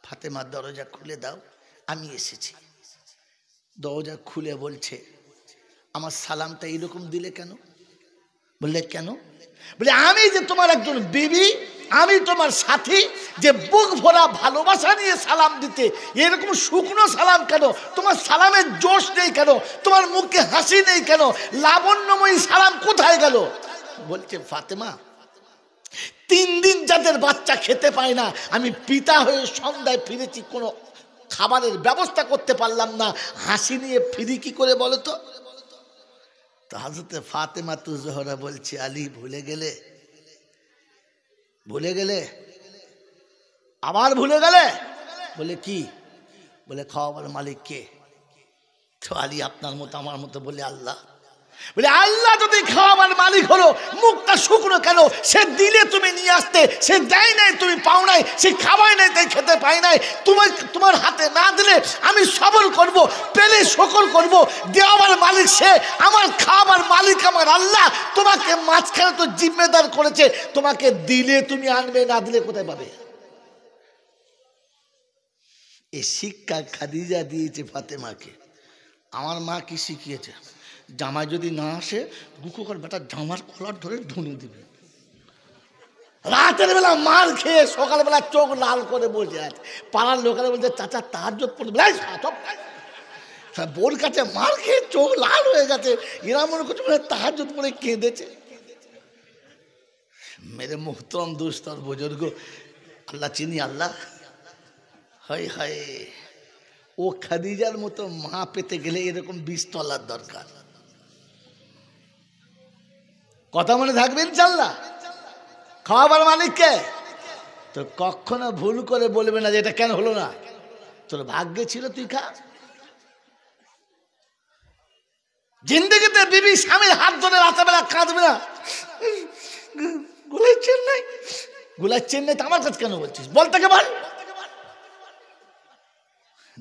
ফাতেমা দরজা খুলে দাও, আমি এসেছি। দরজা খুলে বলছে, আমার সালামটা এইরকম দিলে কেন? বললে কেন? বলে আমি যে তোমার একজন বিবি, আমি তোমার সাথী, যে বুক ভরা ভালোবাসা নিয়ে সালাম দিতে, এরকম শুকনো সালাম কেন? তোমার সালামের জোশ নেই কেন? তোমার মুখে হাসি নেই কেন? লাবণ্যময়ী সালাম কোথায় গেল? বলছে ফাতেমা, 3 দিন যাদের বাচ্চা খেতে পায় না, আমি পিতা হয়ে সন্ধ্যায় ফিরেছি, কোনো খাবারের ব্যবস্থা করতে পারলাম না, হাসি নিয়ে ফিরি কি করে বলো তো? তো হযরত ফাতেমা তু জোহরা বলছে, আলী ভুলে গেলে? ভুলে গেলে? আবার ভুলে গেলে? বলে কি? বলে খাওয়াবার মালিক কে? তো আলী আপনার মতো আমার মতো বলে আল্লাহ। বলে আল্লাহ যদি খাওয়াবার মালিক হলো, মুখটা শুকনো কেন? সে দিলে তুমি নিয়ে আসতে, সে দেয় নাই তুমি পাও নাই, সে খাওয়াই নাই তাই খেতে পাই নাই। তোমার হাতে না দিলে আমি সবল করব, পেলে সকল করব। দেওয়ার মালিক সে, আমার খাওয়াবার মালিক আমার আল্লাহ। তোমাকে মাঝখানে তো জিম্মেদার করেছে, তোমাকে দিলে তুমি আনবে, না দিলে কোথায় পাবে? এই শিক্ষা খাদিজা দিয়েছে ফাতেমাকে। আমার মা কি শিখিয়েছে? জামাই যদি না আসে, গুকু কর বেটা জামার কলার ধরে ধুনে দিবে। রাতের বেলা মার খেয়ে সকালবেলা চোখ লাল করে বসে আছে। পাড়ার লোকেরা বলছে চাচা তাহাজ্জুদ পড়বে, বোর কাছে মার খেয়ে চোখ লাল হয়ে গেছে, এরা মনে করছে মানে তাহাজ্জুদ পড়ে কেঁদেছে। মেরে মুহতরম দুস্তর বুজুর্গ, আল্লাহ চিনি আল্লাহ। হায় হায়, ও খাদিজার মতো মা পেতে গেলে এরকম 20 তলার দরকার। কথা মনে থাকবে ইনশাআল্লাহ। খাওয়াবার মালিককে তো কখনো ভুল করে বলবে না যে এটা কেন হলো না, তোর ভাগ্যে ছিল তুই খা। জিন্দগিতে বিবি স্বামীর হাত ধরে রাতেবেলা কাঁদবে না, গুলাচ্ছেন নাই, গুলাচ্ছেন নাই তো আমার কাছে কেন বলছিস? বল তাকে বল।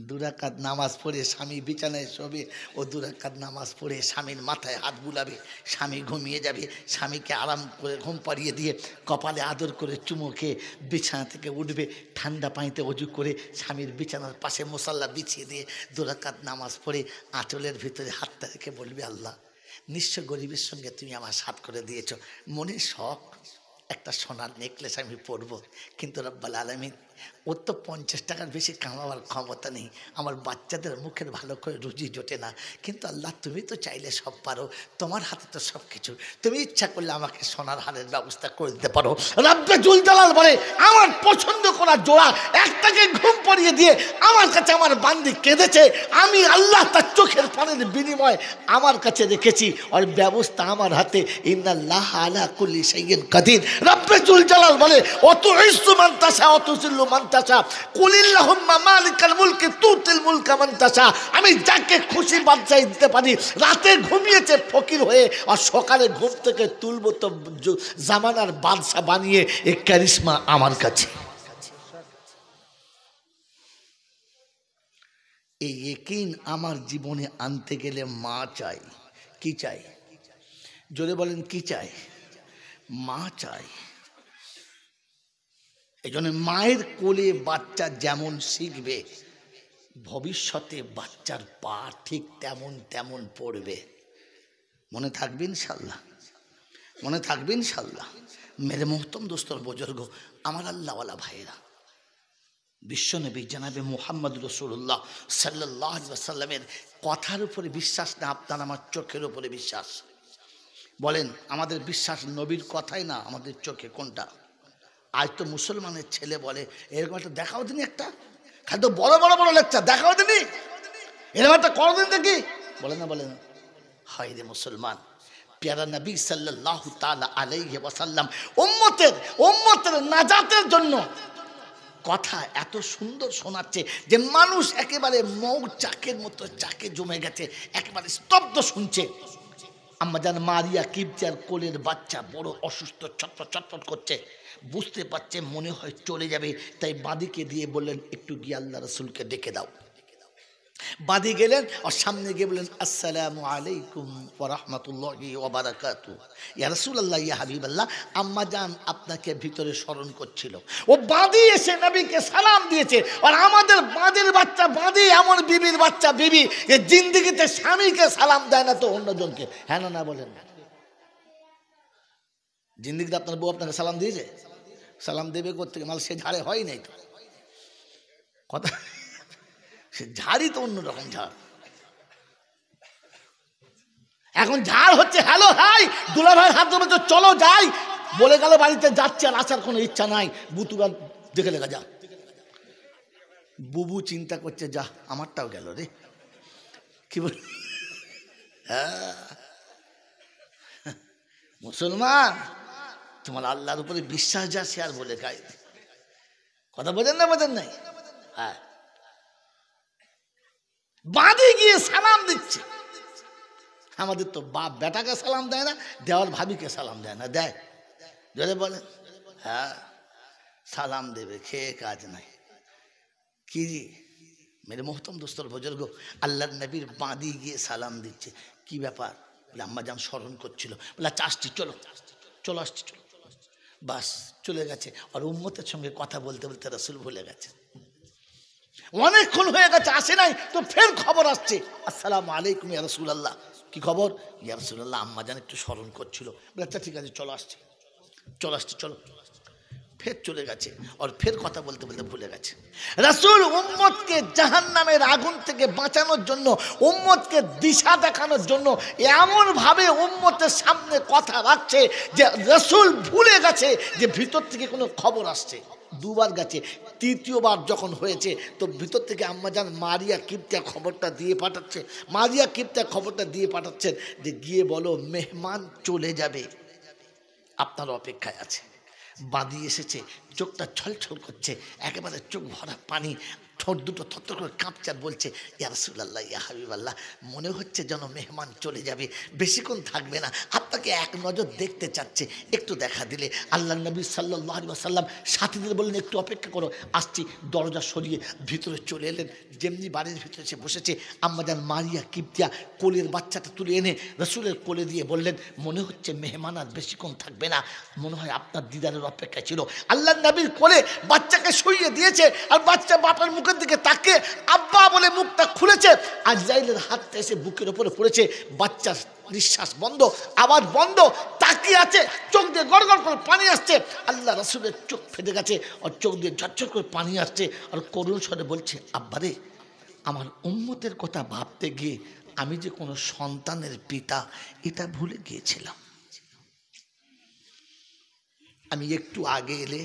2 রাকাত নামাজ পড়ে স্বামী বিছানায় শোবে, ও 2 রাকাত নামাজ পড়ে স্বামীর মাথায় হাত বুলাবে, স্বামী ঘুমিয়ে যাবে, স্বামীকে আরাম করে ঘুম পাড়িয়ে দিয়ে কপালে আদর করে চুমো খেয়ে বিছানা থেকে উঠবে, ঠান্ডা পানিতে অজু করে স্বামীর বিছানার পাশে মুসাল্লা বিছিয়ে দিয়ে 2 রাকাত নামাজ পড়ে আঁচলের ভিতরে হাতটা রেখে বলবে, আল্লাহ নিঃস্ব গরিবের সঙ্গে তুমি আমার সাথ করে দিয়েছ, মনে শখ একটা সোনার নেকলেস আমি পরবো, কিন্তু রব্বুল আলামিন ওর তো 50 টাকার বেশি কামাবার ক্ষমতা নেই, আমার বাচ্চাদের মুখের ভালো করে রুজি জোটে না, কিন্তু আল্লাহ তুমি তো চাইলে সব পারো, তোমার হাতে তো সব কিছু, তুমি ইচ্ছা করলে আমাকে সোনার হারের ব্যবস্থা করে দিতে পারো। রব্বে জুল জালাল বলে, আমার পছন্দ করা জোড়া একটাকে ঘুম পাড়িয়ে দিয়ে আমার কাছে আমার বান্দি কেঁদেছে, আমি আল্লাহ তার চোখের পানির বিনিময় আমার কাছে রেখেছি, আর ব্যবস্থা আমার হাতে। ইন্নাল্লাহ আলা কুল্লি শাইইন কাদির। রব্বে জুল জালাল বলে, অত ইজ্জু মান তাশা অত জিল্লু মান তাশা কুলিল্লাহুম্মা মালিকাল মুলকি তুতিল মুলকা মান তাশা। আমি যাকে খুশি বাদশাহী দিতে পারি। রাতে ঘুমিয়েছে ফকির হয়ে, আর সকালে ঘুম থেকে তুলবো তো জামানার বাদশা বানিয়ে, এই ক্যারিশমা আমার কাছে। এই ইয়াকিন আমার জীবনে আনতে গেলে মা চাই। কি চাই? জোরে বলেন কি চাই? মা চাই। এই জন্য মায়ের কোলে বাচ্চা যেমন শিখবে, ভবিষ্যতে বাচ্চার পা ঠিক তেমন তেমন পড়বে। মনে থাকবে ইনশাল্লাহ, মনে থাকবে ইনশাল্লাহ। মেরে মোহতম দোস্তর বুজুর্গ, আমার আল্লাহওয়ালা ভাইয়েরা, বিশ্বনবী জনাবে মুহাম্মদ রাসূলুল্লাহ সাল্লাল্লাহু আলাইহি ওয়াসাল্লামের কথার উপরে বিশ্বাস না আপনার আমার চোখের উপরে বিশ্বাস? বলেন, আমাদের বিশ্বাস নবীর কথাই না আমাদের চোখে কোনটা? আজ তো মুসলমানের ছেলে বলে এরকম একটা দেখাও দিনি, একটা খালি তো বড় বড় বড় লেকচার দেখাও দিনি, এরকম একটা করো দিন দেখি, বলে না বলে না। হায় রে মুসলমান, প্যারা নবী সাল্লাল্লাহু তাআলা আলাইহি ওয়াসাল্লাম উম্মতের নাজাতের জন্য কথা এত সুন্দর শোনাচ্ছে যে মানুষ একেবারে মৌচাকের মতো চাকে জমে গেছে, একেবারে স্তব্ধ শুনছে। আম্মাজান মারিয়া কিবতিয়ার কোলের বাচ্চা বড় অসুস্থ, ছটফট ছটফট করছে, বুঝতে পারছে মনে হয় চলে যাবে, তাই বাঁদিকে দিয়ে বললেন, একটু গিয়ে আল্লাহ রাসূলকে ডেকে দাও। বাদী গেলেন আর সামনে গিয়ে বললেন আসসালামু আলাইকুম ওয়া রাহমাতুল্লাহি ওয়া বারাকাতুহু। ইয়া রাসূলুল্লাহ, ইয়া হাবিবাল্লাহ, আম্মা জান আপনাকে ভিতরে স্মরণ করছিল। ও বাদী এসে নবীকে সালাম দিয়েছে। আর আমাদের বাদীর বাচ্চা বাদী, এমন বিবির বাচ্চা বিবি যে জিন্দেগিতে স্বামীকে সালাম দেয় না তো অন্যজনকে। হ্যাঁ না বলেন? জিন্দেগিতে আপনার বউ আপনাকে সালাম দিয়েছে? সালাম দেবে কোত্থেকে? মাল সে ঝাড়ে হয় নাই তো কথা, সে ঝাড়ই তো অন্যরকম ঝাড়। এখন ঝাড় হচ্ছে হ্যালো হাই, দুলা ভাই হাত ধরে তো চলো যাই বলে গেল, বাড়িতে যাচ্ছে আর আসার কোনো ইচ্ছা নাই। বুতুরা দেখে লেখা যা, বুবু চিন্তা করছে যা আমারটাও গেল রে, কি বল? হ্যাঁ মুসলমান, তোমার আল্লাহর উপরে বিশ্বাস যা সে আর বলে গাই কথা বোঝেন না? বোঝেন নাই? হ্যাঁ, বাদে গিয়ে সালাম দিচ্ছে। আমাদের তো বাপ বেটাকে সালাম দেয় না, দেওয়ার ভাবিকে সালাম দেয় না। দেয় যদি বলেন হ্যাঁ সালাম দেবে, খেয়ে কাজ নাই। কি জি মেরে মোহতম দোস্তর বুজুর্গ, আল্লাহর নবীর বাঁধি গিয়ে সালাম দিচ্ছে। কি ব্যাপার? বলে আম্মা জান স্মরণ করছিল। বলে আচ্ছা আসছি, চলো চলো আসছি, চলো। বাস চলে গেছে। আর উম্মতের সঙ্গে কথা বলতে বলতে রাসূল ভুলে গেছে। অনেকক্ষণ হয়ে গেছে আসে নাই, তো ফের খবর আসছে আসসালামু আলাইকুম ইয়া রাসূলুল্লাহ। কি খবর? ইয়া রাসূলুল্লাহ, আম্মা জান একটু স্মরণ করছিল। বলে আচ্ছা ঠিক আছে চলো আসছি, চলো আসছি, চলো। ফের চলে গেছে আর ফের কথা বলতে বলতে ভুলে গেছে। রাসূল উম্মতকে জাহান্নামের আগুন থেকে বাঁচানোর জন্য, উম্মতকে দিশা দেখানোর জন্য এমন ভাবে উম্মতের সামনে কথা রাখছে যে রাসূল ভুলে গেছে যে ভিতর থেকে কোনো খবর আসছে। দুবার গেছে, তৃতীয়বার যখন হয়েছে তো ভিতর থেকে আম্মাজান মারিয়া কিপ্তিয়া খবরটা দিয়ে পাঠাচ্ছে। মারিয়া কিপ্তিয়া খবরটা দিয়ে পাঠাচ্ছেন যে গিয়ে বলো মেহমান চলে যাবে, আপনার অপেক্ষায় আছে। বাঁধি এসেছে, চোখটা ছলছল করছে, একেবারে চোখ ভরা পানি, ঠোঁট দুটো থরথর করে কাঁপছে আর বলছে ইয়া রাসূলুল্লাহ, ইয়া হাবিবাল্লাহ, মনে হচ্ছে যেন মেহমান চলে যাবে, বেশিক্ষণ থাকবে না, আপনাকে এক নজর দেখতে চাচ্ছে, একটু দেখা দিলে। আল্লাহ নবী সাল্লাল্লাহু আলাইহি ওয়াসাল্লাম সাথীদের বললেন একটু অপেক্ষা করো, আসছি। দরজা সরিয়ে ভিতরে চলে এলেন। যেমনি বাড়ির ভিতরে এসে বসেছে, আম্মাজান মারিয়া কিপ্তিয়া কোলের বাচ্চাটা তুলে এনে রাসূলের কোলে দিয়ে বললেন মনে হচ্ছে মেহমান আর বেশিক্ষণ থাকবে না, মনে হয় আপনার দিদারের অপেক্ষা ছিল। আল্লাহ নবীর কোলে বাচ্চাকে শুইয়ে দিয়েছে আর বাচ্চা বাপের মুখের দিকে তাকে আব্বা বলে মুখটা খুলেছে। আজরাইলের হাতটা এসে বুকের উপরে পড়েছে। বাচ্চার নিঃশ্বাস বন্ধ, আওয়াজ বন্ধ, তাকিয়ে আছে, চোখ দিয়ে গড়গড় করে পানি আসছে। আল্লাহ রাসূলের চোখ ফেটে গেছে আর চোখ দিয়ে ঝরঝর করে পানি আসছে আর করুণ স্বরে বলছে আব্বারে, আমার উম্মতের কথা ভাবতে গিয়ে আমি যে কোনো সন্তানের পিতা এটা ভুলে গিয়েছিলাম। আমি একটু আগে এলে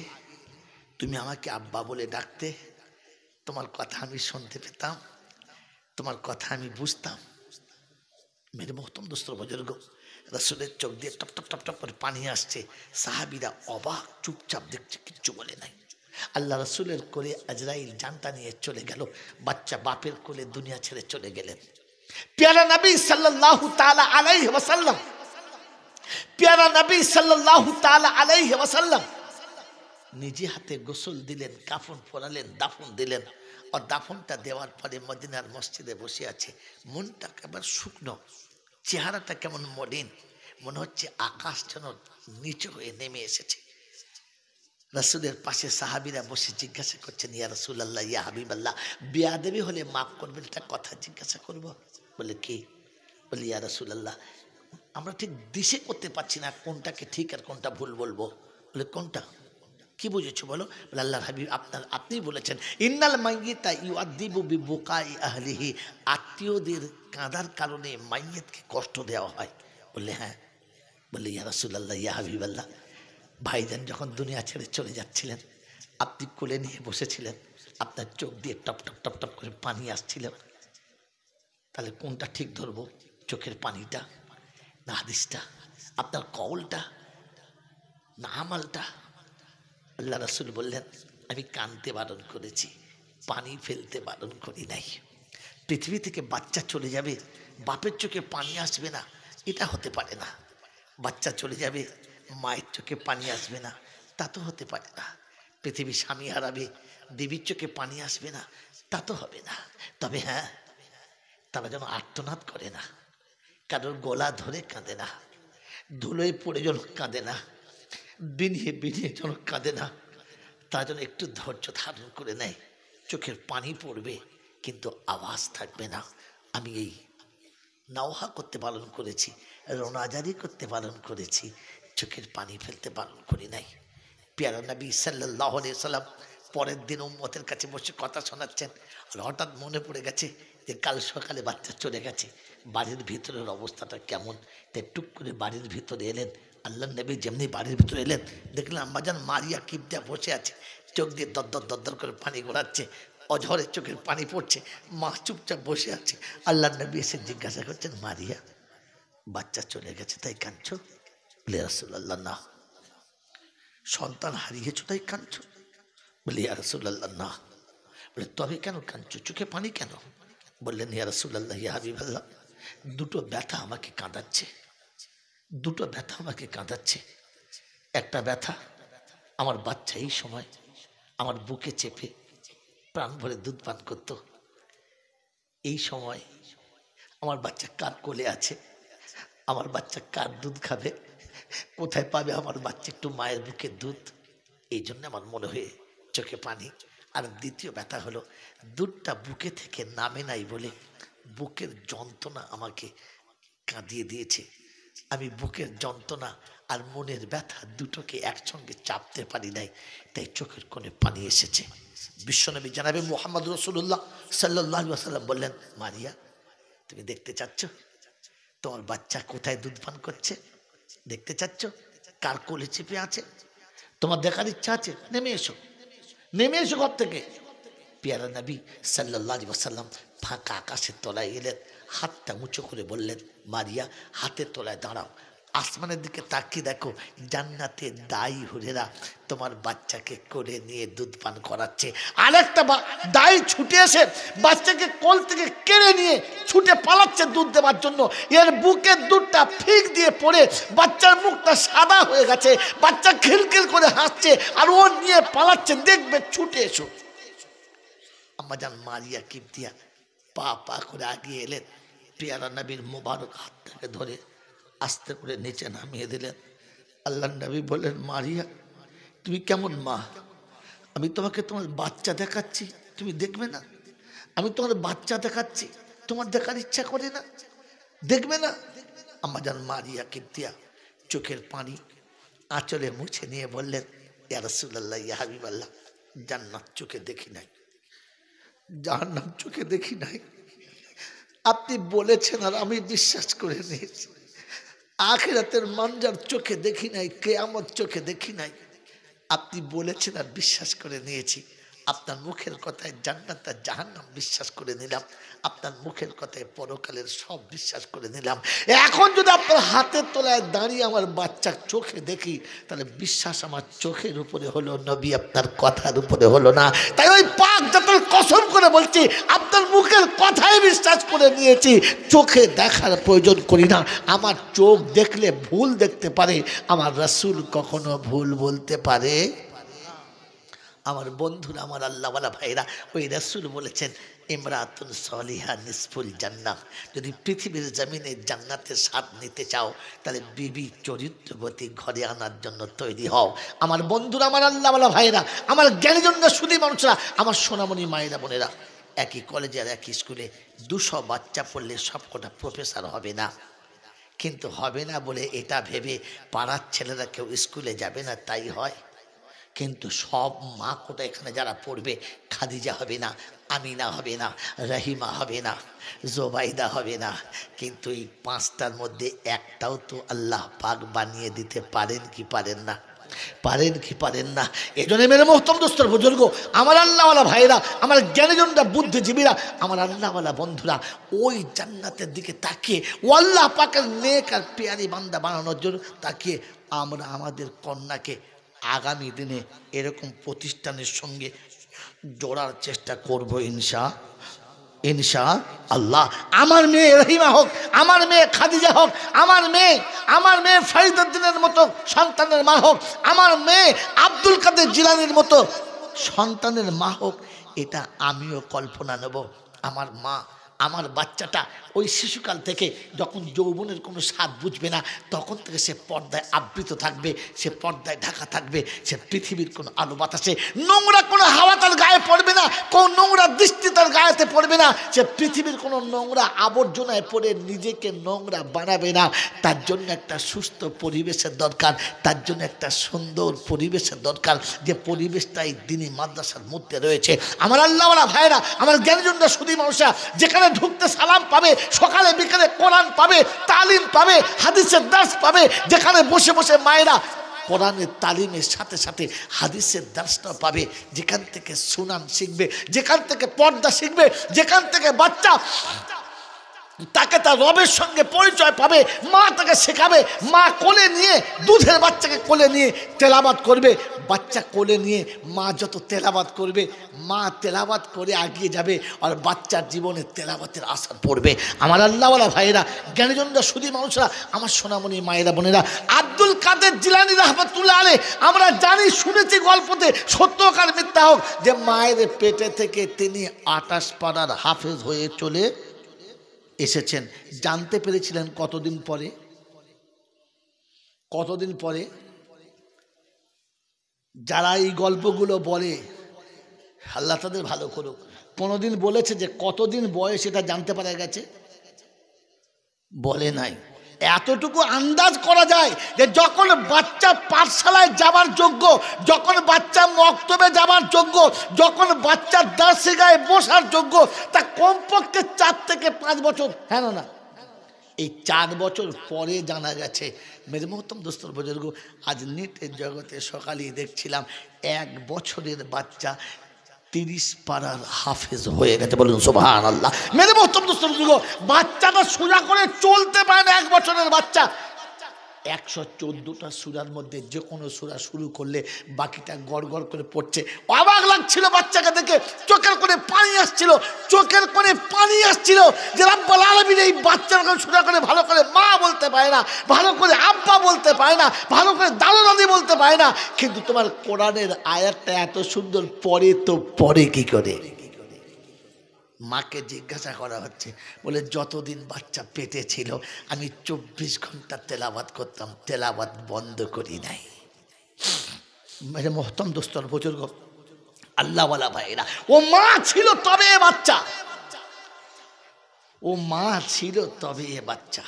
তুমি আমাকে আব্বা বলে ডাকতে, তোমার কথা আমি শুনতে পেতাম, তোমার কথা আমি বুঝতাম। মেরে মোহতম দোস্তর বুজুর্গ, রাসূলের চোখ দিয়ে টপ টপ টপ টপ করে পানি আসছে। সাহাবীরা অবাক, চুপচাপ দেখছে, কিচ্ছু বলে নাই। আল্লাহ রাসূলের কোলে আজরাইল জানটা নিয়ে চলে গেল। বাচ্চা বাপের কোলে দুনিয়া ছেড়ে চলে গেলেন। প্যারা নবী সাল্লাল্লাহু তাআলা আলাইহি ওয়াসাল্লাম, প্যারা নবী সাল্লাল্লাহু তাআলা আলাইহি ওয়াসাল্লাম নিজে হাতে গোসল দিলেন, কাফন পরালেন, দাফন দিলেন। আর দাফনটা দেওয়ার পরে মদিনার মসজিদে বসে আছে। মনটা একেবারে শুকনো, চেহারাটা কেমন মলিন, মনে হচ্ছে আকাশ যেন নিচু হয়ে নেমে এসেছে। রাসূলের পাশে সাহাবীরা বসে জিজ্ঞাসা করছেন ইয়া রাসূলুল্লাহ, ইয়া হাবিবাল্লাহ, বেয়াদবি হলে মাফ করবেন, একটা কথা জিজ্ঞাসা করব। বলে কি? বলে ইয়া রাসূলুল্লাহ, আমরা ঠিক দিশে করতে পারছি না কোনটাকে ঠিক আর কোনটা ভুল বলবো। বলে কোনটা? কি বুঝেছো বলো? বলে আল্লাহর হাবিব আপনি বলেছেন ইন্নাল মাইয়িতা ইউআদ্দিবু বিবুকাই আহলিহি, আত্মীয়দের কাঁদার কারণে মাইয়িতকে কষ্ট দেওয়া হয়। বললে হ্যাঁ। বলে ইয়া রাসূলুল্লাহ, ইয়া হাবিবাল্লাহ, ভাইজান যখন দুনিয়া ছেড়ে চলে যাচ্ছিলেন আপনি কোলে নিয়ে বসেছিলেন, আপনার চোখ দিয়ে টপ টপ টপ টপ করে পানি আসছিল, তাহলে কোনটা ঠিক ধরবো? চোখের পানিটা না হাদিসটা? আপনার কওলটা না আমলটা? আল্লাহ রাসূল বললেন আমি কানতে বারণ করেছি, পানি ফেলতে বারণ করি নাই। পৃথিবী থেকে বাচ্চা চলে যাবে, বাপের চোখে পানি আসবে না, এটা হতে পারে না। বাচ্চা চলে যাবে, মায়ের চোখে পানি আসবে না, তা তো হতে পারে না। পৃথিবী স্বামী হারাবে, দেবীর চোখে পানি আসবে না, তা তো হবে না। তবে হ্যাঁ, তারা যেন আর্তনাদ করে না, কারোর গলা ধরে কাঁদে না, ধুলোয় পড়ে যেন কাঁদে না, বিনিয়ে বিনিয়ে যেন কাঁদে না। তারা যেন একটু ধৈর্য ধারণ করে নেয়। চোখের পানি পড়বে কিন্তু আওয়াজ থাকবে না। আমি এই নাওহা করতে পালন করেছি, রোনাজারি করতে পালন করেছি, চোখের পানি ফেলতে পালন করি নাই। পেয়ারা নবী সাল্লাল্লাহু আলাইহি সাল্লাম পরের দিন উম্মতের কাছে বসে কথা শোনাচ্ছেন, আর হঠাৎ মনে পড়ে গেছে যে কাল সকালে বাচ্চা চলে গেছে, বাড়ির ভিতরের অবস্থাটা কেমন। তাই টুক করে বাড়ির ভিতরে এলেন। আল্লাহ নবী যেমনি বাড়ির ভিতরে এলেন, দেখলেন আম্মাজান মারিয়া কিবতিয়া বসে আছে, চোখ দিয়ে দরদর দরদর করে পানি গড়াচ্ছে, অঝরে চোখের পানি পড়ছে। মা চুপচাপ বসে আছে। আল্লাহ নবী এসে জিজ্ঞাসা করছেন, মারিয়া বাচ্চা চলে গেছে তাই কাঁদছো? বলে রাসূলুল্লাহ না। সন্তান হারিয়েছো তাই কাঁদছো? বলে ইয়া রাসূলুল্লাহ না। বলে তবে কেন কাঁদছো, চোখে পানি কেন? বললেন ইয়া রাসূলুল্লাহ ইয়া হাবিবাল্লাহ, দুটো ব্যথা আমাকে কাঁদাচ্ছে, দুটো ব্যথা আমাকে কাঁদাচ্ছে। একটা ব্যথা, আমার বাচ্চা এই সময় আমার বুকে চেপে প্রাণ ভরে দুধ পান করত, এই সময় আমার বাচ্চা কার কোলে আছে, আমার বাচ্চা কার দুধ খাবে, কোথায় পাবে আমার বাচ্চা একটু মায়ের বুকের দুধ, এই জন্য আমার মনে হয়ে চোখে পানি। আর দ্বিতীয় ব্যথা হলো, দুধটা বুকে থেকে নামে নাই বলে বুকের যন্ত্রণা আমাকে কাঁদিয়ে দিয়েছে। আমি বুকের যন্ত্রণা আর মনের ব্যথা দুটোকে একসঙ্গে চাপতে পারি নাই, তাই চোখের কোণে পানি এসেছে। বিশ্বনবী জানাবে মুহাম্মদ রাসূলুল্লাহ সাল্লাল্লাহু আলাইহি ওয়াসাল্লাম বললেন, মারিয়া তুমি দেখতে চাচ্ছ তোমার বাচ্চা কোথায় দুধ পান করছে? দেখতে চাচ্ছ কার কোলে চেপে আছে? তোমার দেখার ইচ্ছা আছে? নেমে এসো, নেমে এসো ঘর থেকে। পেয়ারা নবী সাল্লাল্লাহু আলাইহি ওয়াসাল্লাম ফাঁকা আকাশের তলায় এলেন, হাতটা উঁচু করে বললেন, মারিয়া হাতের তলায় দাঁড়াও, আসমানের দিকে তাকিয়ে দেখো, জান্নাতে দাই হুরেরা তোমার বাচ্চাকে করে নিয়ে দুধ পান করাচ্ছে। আরেকটা দাই ছুটে এসে বাচ্চাকে কোল থেকে কেড়ে নিয়ে ছুটে পালাচ্ছে দুধ দেওয়ার জন্য। এর বুকের দুধটা ফিক দিয়ে পড়ে বাচ্চার মুখটা সাদা হয়ে গেছে, বাচ্চা খিলখিল করে হাসছে আর ও নিয়ে পালাচ্ছে, দেখবে ছুটে এসো। আম্মাজান মারিয়া কিবতিয়া পা পা করে আগিয়ে এলেন, পেয়ারা নবীর মোবারক হাতটাকে ধরে আস্তে করে নিচে নামিয়ে দিলেন। আল্লাহ নবী বললেন, মারিয়া তুমি কেমন মা? আমি তোমাকে তোমার বাচ্চা দেখাচ্ছি, তুমি দেখবে না? আমি তোমার বাচ্চা দেখাচ্ছি, তোমার দেখার ইচ্ছা করে না? দেখবে না? আম্মাজান মারিয়া কিবতিয়া চোখের পানি আঁচলে মুছে নিয়ে বললেন, ইয়া রাসূলুল্লাহ ইয়া হাবিবাল্লাহ, জান্নাত চোখে দেখি নাই, জাহান্নাম চোখে দেখি নাই। আপনি বলেছেন আর আমি বিশ্বাস করে নিয়েছি। আখিরাতের মানজার চোখে দেখি নাই, কিয়ামত চোখে দেখি নাই, আপনি বলেছেন আর বিশ্বাস করে নিয়েছি। আপনার মুখের কথায় জান্নাত আর জাহান্নাম বিশ্বাস করে নিলাম, আপনার মুখের কথায় পরকালের সব বিশ্বাস করে নিলাম। এখন যদি আপনার হাতের তলায় দাঁড়িয়ে আমার বাচ্চার চোখে দেখি, তাহলে বিশ্বাস আমার চোখের উপরে হলো, নবী আপনার কথার উপরে হলো না। তাই ওই পাক জাতের কসম করে বলছি, আপনার মুখের কথাই বিশ্বাস করে নিয়েছি, চোখে দেখার প্রয়োজন করি না। আমার চোখ দেখলে ভুল দেখতে পারে, আমার রাসূল কখনো ভুল বলতে পারে? আমার বন্ধুরা, আমার আল্লাহওয়ালা ভাইরা, ওই রাসূল বলেছেন, ইমরাতুন সলিহা নিসফুল জান্নাহ। যদি পৃথিবীর জমিনে জান্নাতের স্বাদ নিতে চাও, তাহলে বিবি চরিত্রবতী ঘরে আনার জন্য তৈরি হও। আমার বন্ধুরা, আমার আল্লাহওয়ালা ভাইরা, আমার জ্ঞানীজনরা, সুধী মানুষরা, আমার সোনামণি মায়েরা বোনেরা, একই কলেজে আর একই স্কুলে 200 বাচ্চা পড়লে সবকটা প্রফেসর হবে না। কিন্তু হবে না বলে এটা ভেবে পাড়ার ছেলেরা কেউ স্কুলে যাবে না, তাই হয়। কিন্তু সব মা কোটা এখানে যারা পড়বে, খাদিজা হবে না, আমিনা হবে না, রহিমা হবে না, জোবাইদা হবে না, কিন্তু এই 5টার মধ্যে একটাও তো আল্লাহ পাক বানিয়ে দিতে পারেন কি পারেন না? পারেন কি পারেন না? এই জন্য মেরে মোহতরম দোস্তর বুজুর্গ, আমার আল্লাহওয়ালা ভাইরা, আমার জ্ঞানীজনরা, বুদ্ধিজীবীরা, আমার আল্লাহওয়ালা বন্ধুরা, ওই জান্নাতের দিকে তাকিয়ে, ও আল্লাহ পাকের নেক আর পেয়ারি বান্দা বানানোর জন্য তাকিয়ে আমরা আমাদের কন্যাকে আগামী দিনে এরকম প্রতিষ্ঠানের সঙ্গে জোড়ার চেষ্টা করব ইনশাআল্লাহ। আমার মেয়ে রহিমা হোক, আমার মেয়ে খাদিজা হোক, আমার মেয়ে ফরিদউদ্দিনের মতো সন্তানের মা হোক, আমার মেয়ে আব্দুল কাদের জিলানীর মতো সন্তানের মা হোক, এটা আমিও কল্পনা নেব। আমার মা আমার বাচ্চাটা ওই শিশুকাল থেকে যখন যৌবনের কোনো স্বাদ বুঝবে না তখন থেকে সে পর্দায় আবৃত থাকবে, সে পর্দায় ঢাকা থাকবে, সে পৃথিবীর কোনো আলো বাতাসে নোংরা কোনো হাওয়া তার গায়ে পড়বে না, কোন নোংরা দৃষ্টি তার গায়েতে পড়বে না, সে পৃথিবীর কোনো নোংরা আবর্জনায় পড়ে নিজেকে নোংরা বানাবে না। তার জন্য একটা সুস্থ পরিবেশের দরকার, তার জন্য একটা সুন্দর পরিবেশের দরকার, যে পরিবেশটাই দিনী মাদ্রাসার মধ্যে রয়েছে। আমার আল্লাহওয়ালা ভাইরা, আমার জ্ঞানীজনরা সুধী মানুষরা, যেখানে ঢুকতে সালাম পাবে, সকালে বিকালে কোরআন পাবে, তালিম পাবে, হাদিসের দার্স পাবে, যেখানে বসে বসে মায়েরা কোরআনের তালিমের সাথে সাথে হাদিসের দার্সটা পাবে, যেখান থেকে সুনান শিখবে, যেখান থেকে পর্দা শিখবে, যেখান থেকে বাচ্চা তাকে তার রবের সঙ্গে পরিচয় পাবে, মা তাকে শেখাবে, মা কোলে নিয়ে দুধের বাচ্চাকে কোলে নিয়ে তেলাওয়াত করবে, বাচ্চা কোলে নিয়ে মা যত তেলাওয়াত করবে, মা তেলাওয়াত করে এগিয়ে যাবে আর বাচ্চার জীবনে তেলাওয়াতের আসার পড়বে। আমার আল্লাহওয়ালা ভাইয়েরা, জ্ঞানীজনরা সুধী মানুষরা, আমার সোনামণি মায়েরা বোনেরা, আব্দুল কাদের জিলানী রাহমাতুল্লাহ আলাইহি আমরা জানি, শুনেছি গল্পতে, সত্য হোক আর মিথ্যা হোক, যে মায়ের পেটে থেকে তিনি 28 পারার হাফেজ হয়ে চলে এসেছেন। জানতে পেরেছিলেন কতদিন পরে? কতদিন পরে? যারা এই গল্পগুলো বলে আল্লাহ তাদের ভালো করুক, কোনোদিন বলেছে যে কতদিন বয়স এটা জানতে পারা গেছে? বলে নাই। এতটুকু আন্দাজ করা যায় যে যখন বাচ্চা পাঠশালায় যাবার যোগ্য, যখন বাচ্চা মক্তবে যাবার যোগ্য, যখন বাচ্চার দার্সে গায়ে বসার যোগ্য, তা কমপক্ষে 4 থেকে 5 বছর, হ্যাঁ না? এই 4 বছর পরে জানা গেছে। মেরে মোহতম দোস্তর বুজুর্গ, আজ নেটের জগতে সকালেই দেখছিলাম 1 বছরের বাচ্চা 30 পারার হাফেজ হয়ে গেছে। বলুন সুবহানাল্লাহ। মেরে মোহতম দোস্তর বুজুর্গ, বাচ্চাটা সোজা করে চলতে পারে না, 1 বছরের বাচ্চা। 114টা সূরার মধ্যে যে কোনো সূরা শুরু করলে বাকিটা গড় গড় করে পড়ছে। অবাক লাগছিল বাচ্চাকে দেখে, চোখের কোণে পানি আসছিল, চোখের কোণে পানি আসছিল যে রব্বুল আলামিন এই বাচ্চাকে সূরা করে ভালো করে মা বলতে পারে না, ভালো করে আব্বা বলতে পারে না, ভালো করে দাদা দাদি বলতে পারে না, কিন্তু তোমার কোরআনের আয়াতটা এত সুন্দর পড়ে, তো পড়ে কি করে? মাকে জিজ্ঞাসা করা হচ্ছে, বলে যতদিন বাচ্চা পেটে ছিল আমি 24 ঘন্টা তেলাওয়াত করতাম, তেলাওয়াত বন্ধ করি নাই। মেরে মোহতম দোস্তর বুজুর্গ, আল্লাহওয়ালা ভাইরা, ও মা ছিল তবে এ বাচ্চা, ও মা ছিল তবে এ বাচ্চা।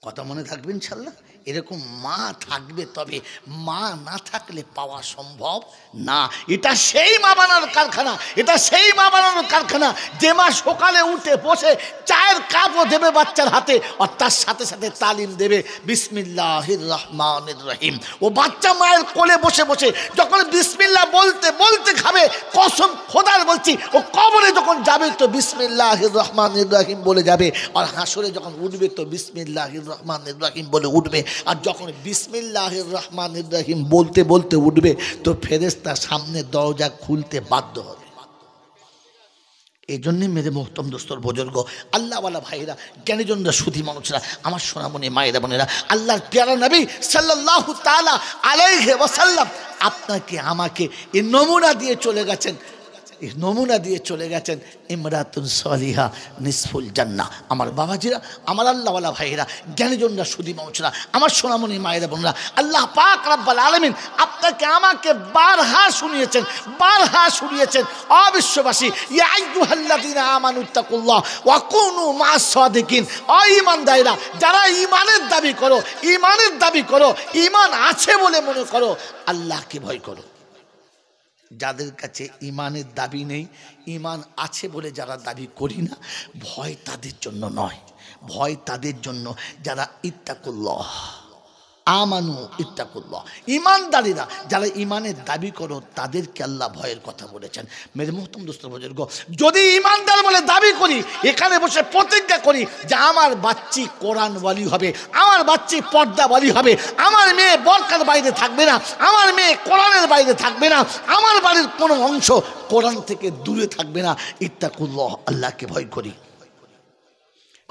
কথা মনে থাকবে ইনশাল্লাহ। এরকম মা থাকবে, তবে মা না থাকলে পাওয়া সম্ভব না। এটা সেই মা বানানোর কারখানা, এটা সেই মা বানানোর কারখানা যে মা সকালে উঠে বসে চায়ের কাপও দেবে বাচ্চার হাতে, আর তার সাথে সাথে তালিম দেবে বিসমিল্লাহির রহমানির রহিম। ও বাচ্চা মায়ের কোলে বসে বসে যখন বিসমিল্লাহ বলতে বলতে খাবে, কসম খোদার বলছি, ও কবরে যখন যাবে তো বিসমিল্লাহির রহমানির রহিম বলে যাবে, আর হাসরে যখন উঠবে তো বিসমিল্লাহির রহমানির রহিম বলে উঠবে। আর যখন বিসমিল্লাহির রহমানির রহিম বলতে বলতে উঠবে তো ফেরেশতা সামনে দরজা খুলতে বাধ্য হবে। এই জন্যই মেরে মোহতম দোস্তর বুজুর্গ, আল্লাহওয়ালা ভাইরা, জ্ঞানীজনরা সুধী মানুষরা, আমার সোনামণি মায়েরা বোনেরা, আল্লাহর প্যারা নবী সাল্লাল্লাহু তাআলা আলাইহি ওয়াসাল্লাম আপনাকে আমাকে এই নমুনা দিয়ে চলে গেছেন, এই নমুনা দিয়ে চলে গেছেন। ইমরাতুন সলিহা নিসফুল জান্নাহ। আমার বাবাজিরা, আমার আল্লাহওয়ালা ভাইয়েরা, জ্ঞানীজনরা সুধী মানুষরা, আমার সোনামণি মায়েরা বোনরা, আল্লাহ পাক রব্বুল আলামিন আপনাকে আমাকে বারহা শুনিয়েছেন। অবিশ্ববাসী, ইয়া আইয়ুহাল্লাযীনা আমানুত্তাকুল্লাহ ওয়া কুনু মা'আস সাদিকিন। ও ঈমানদারেরা, যারা ঈমানের দাবি করো, ঈমান আছে বলে মনে করো, আল্লাহকে ভয় করো। যাদের কাছে ঈমানের দাবি নেই, ঈমান আছে বলে যারা দাবি করি না, ভয় তাদের জন্য নয়, ভয় তাদের জন্য যারা ইত্তাকুল্লাহ আমানু ইত্তাকুল্লাহ। ঈমানদারীরা যারা ঈমানের দাবি করো তাদেরকে আল্লাহ ভয়ের কথা বলেছেন। মেরে মুহতরম দোস্ত বুজুর্গ, যদি ঈমানদার বলে দাবি করি, এখানে বসে প্রতিজ্ঞা করি যে আমার বাচ্চি কোরআন ওয়ালি হবে, আমার বাচ্চি পর্দা ওয়ালি হবে, আমার মেয়ে বরকার বাইরে থাকবে না, আমার মেয়ে কোরআনের বাইরে থাকবে না, আমার বাড়ির কোনো অংশ কোরআন থেকে দূরে থাকবে না, ইত্তাকুল্লাহ, আল্লাহকে ভয় করি।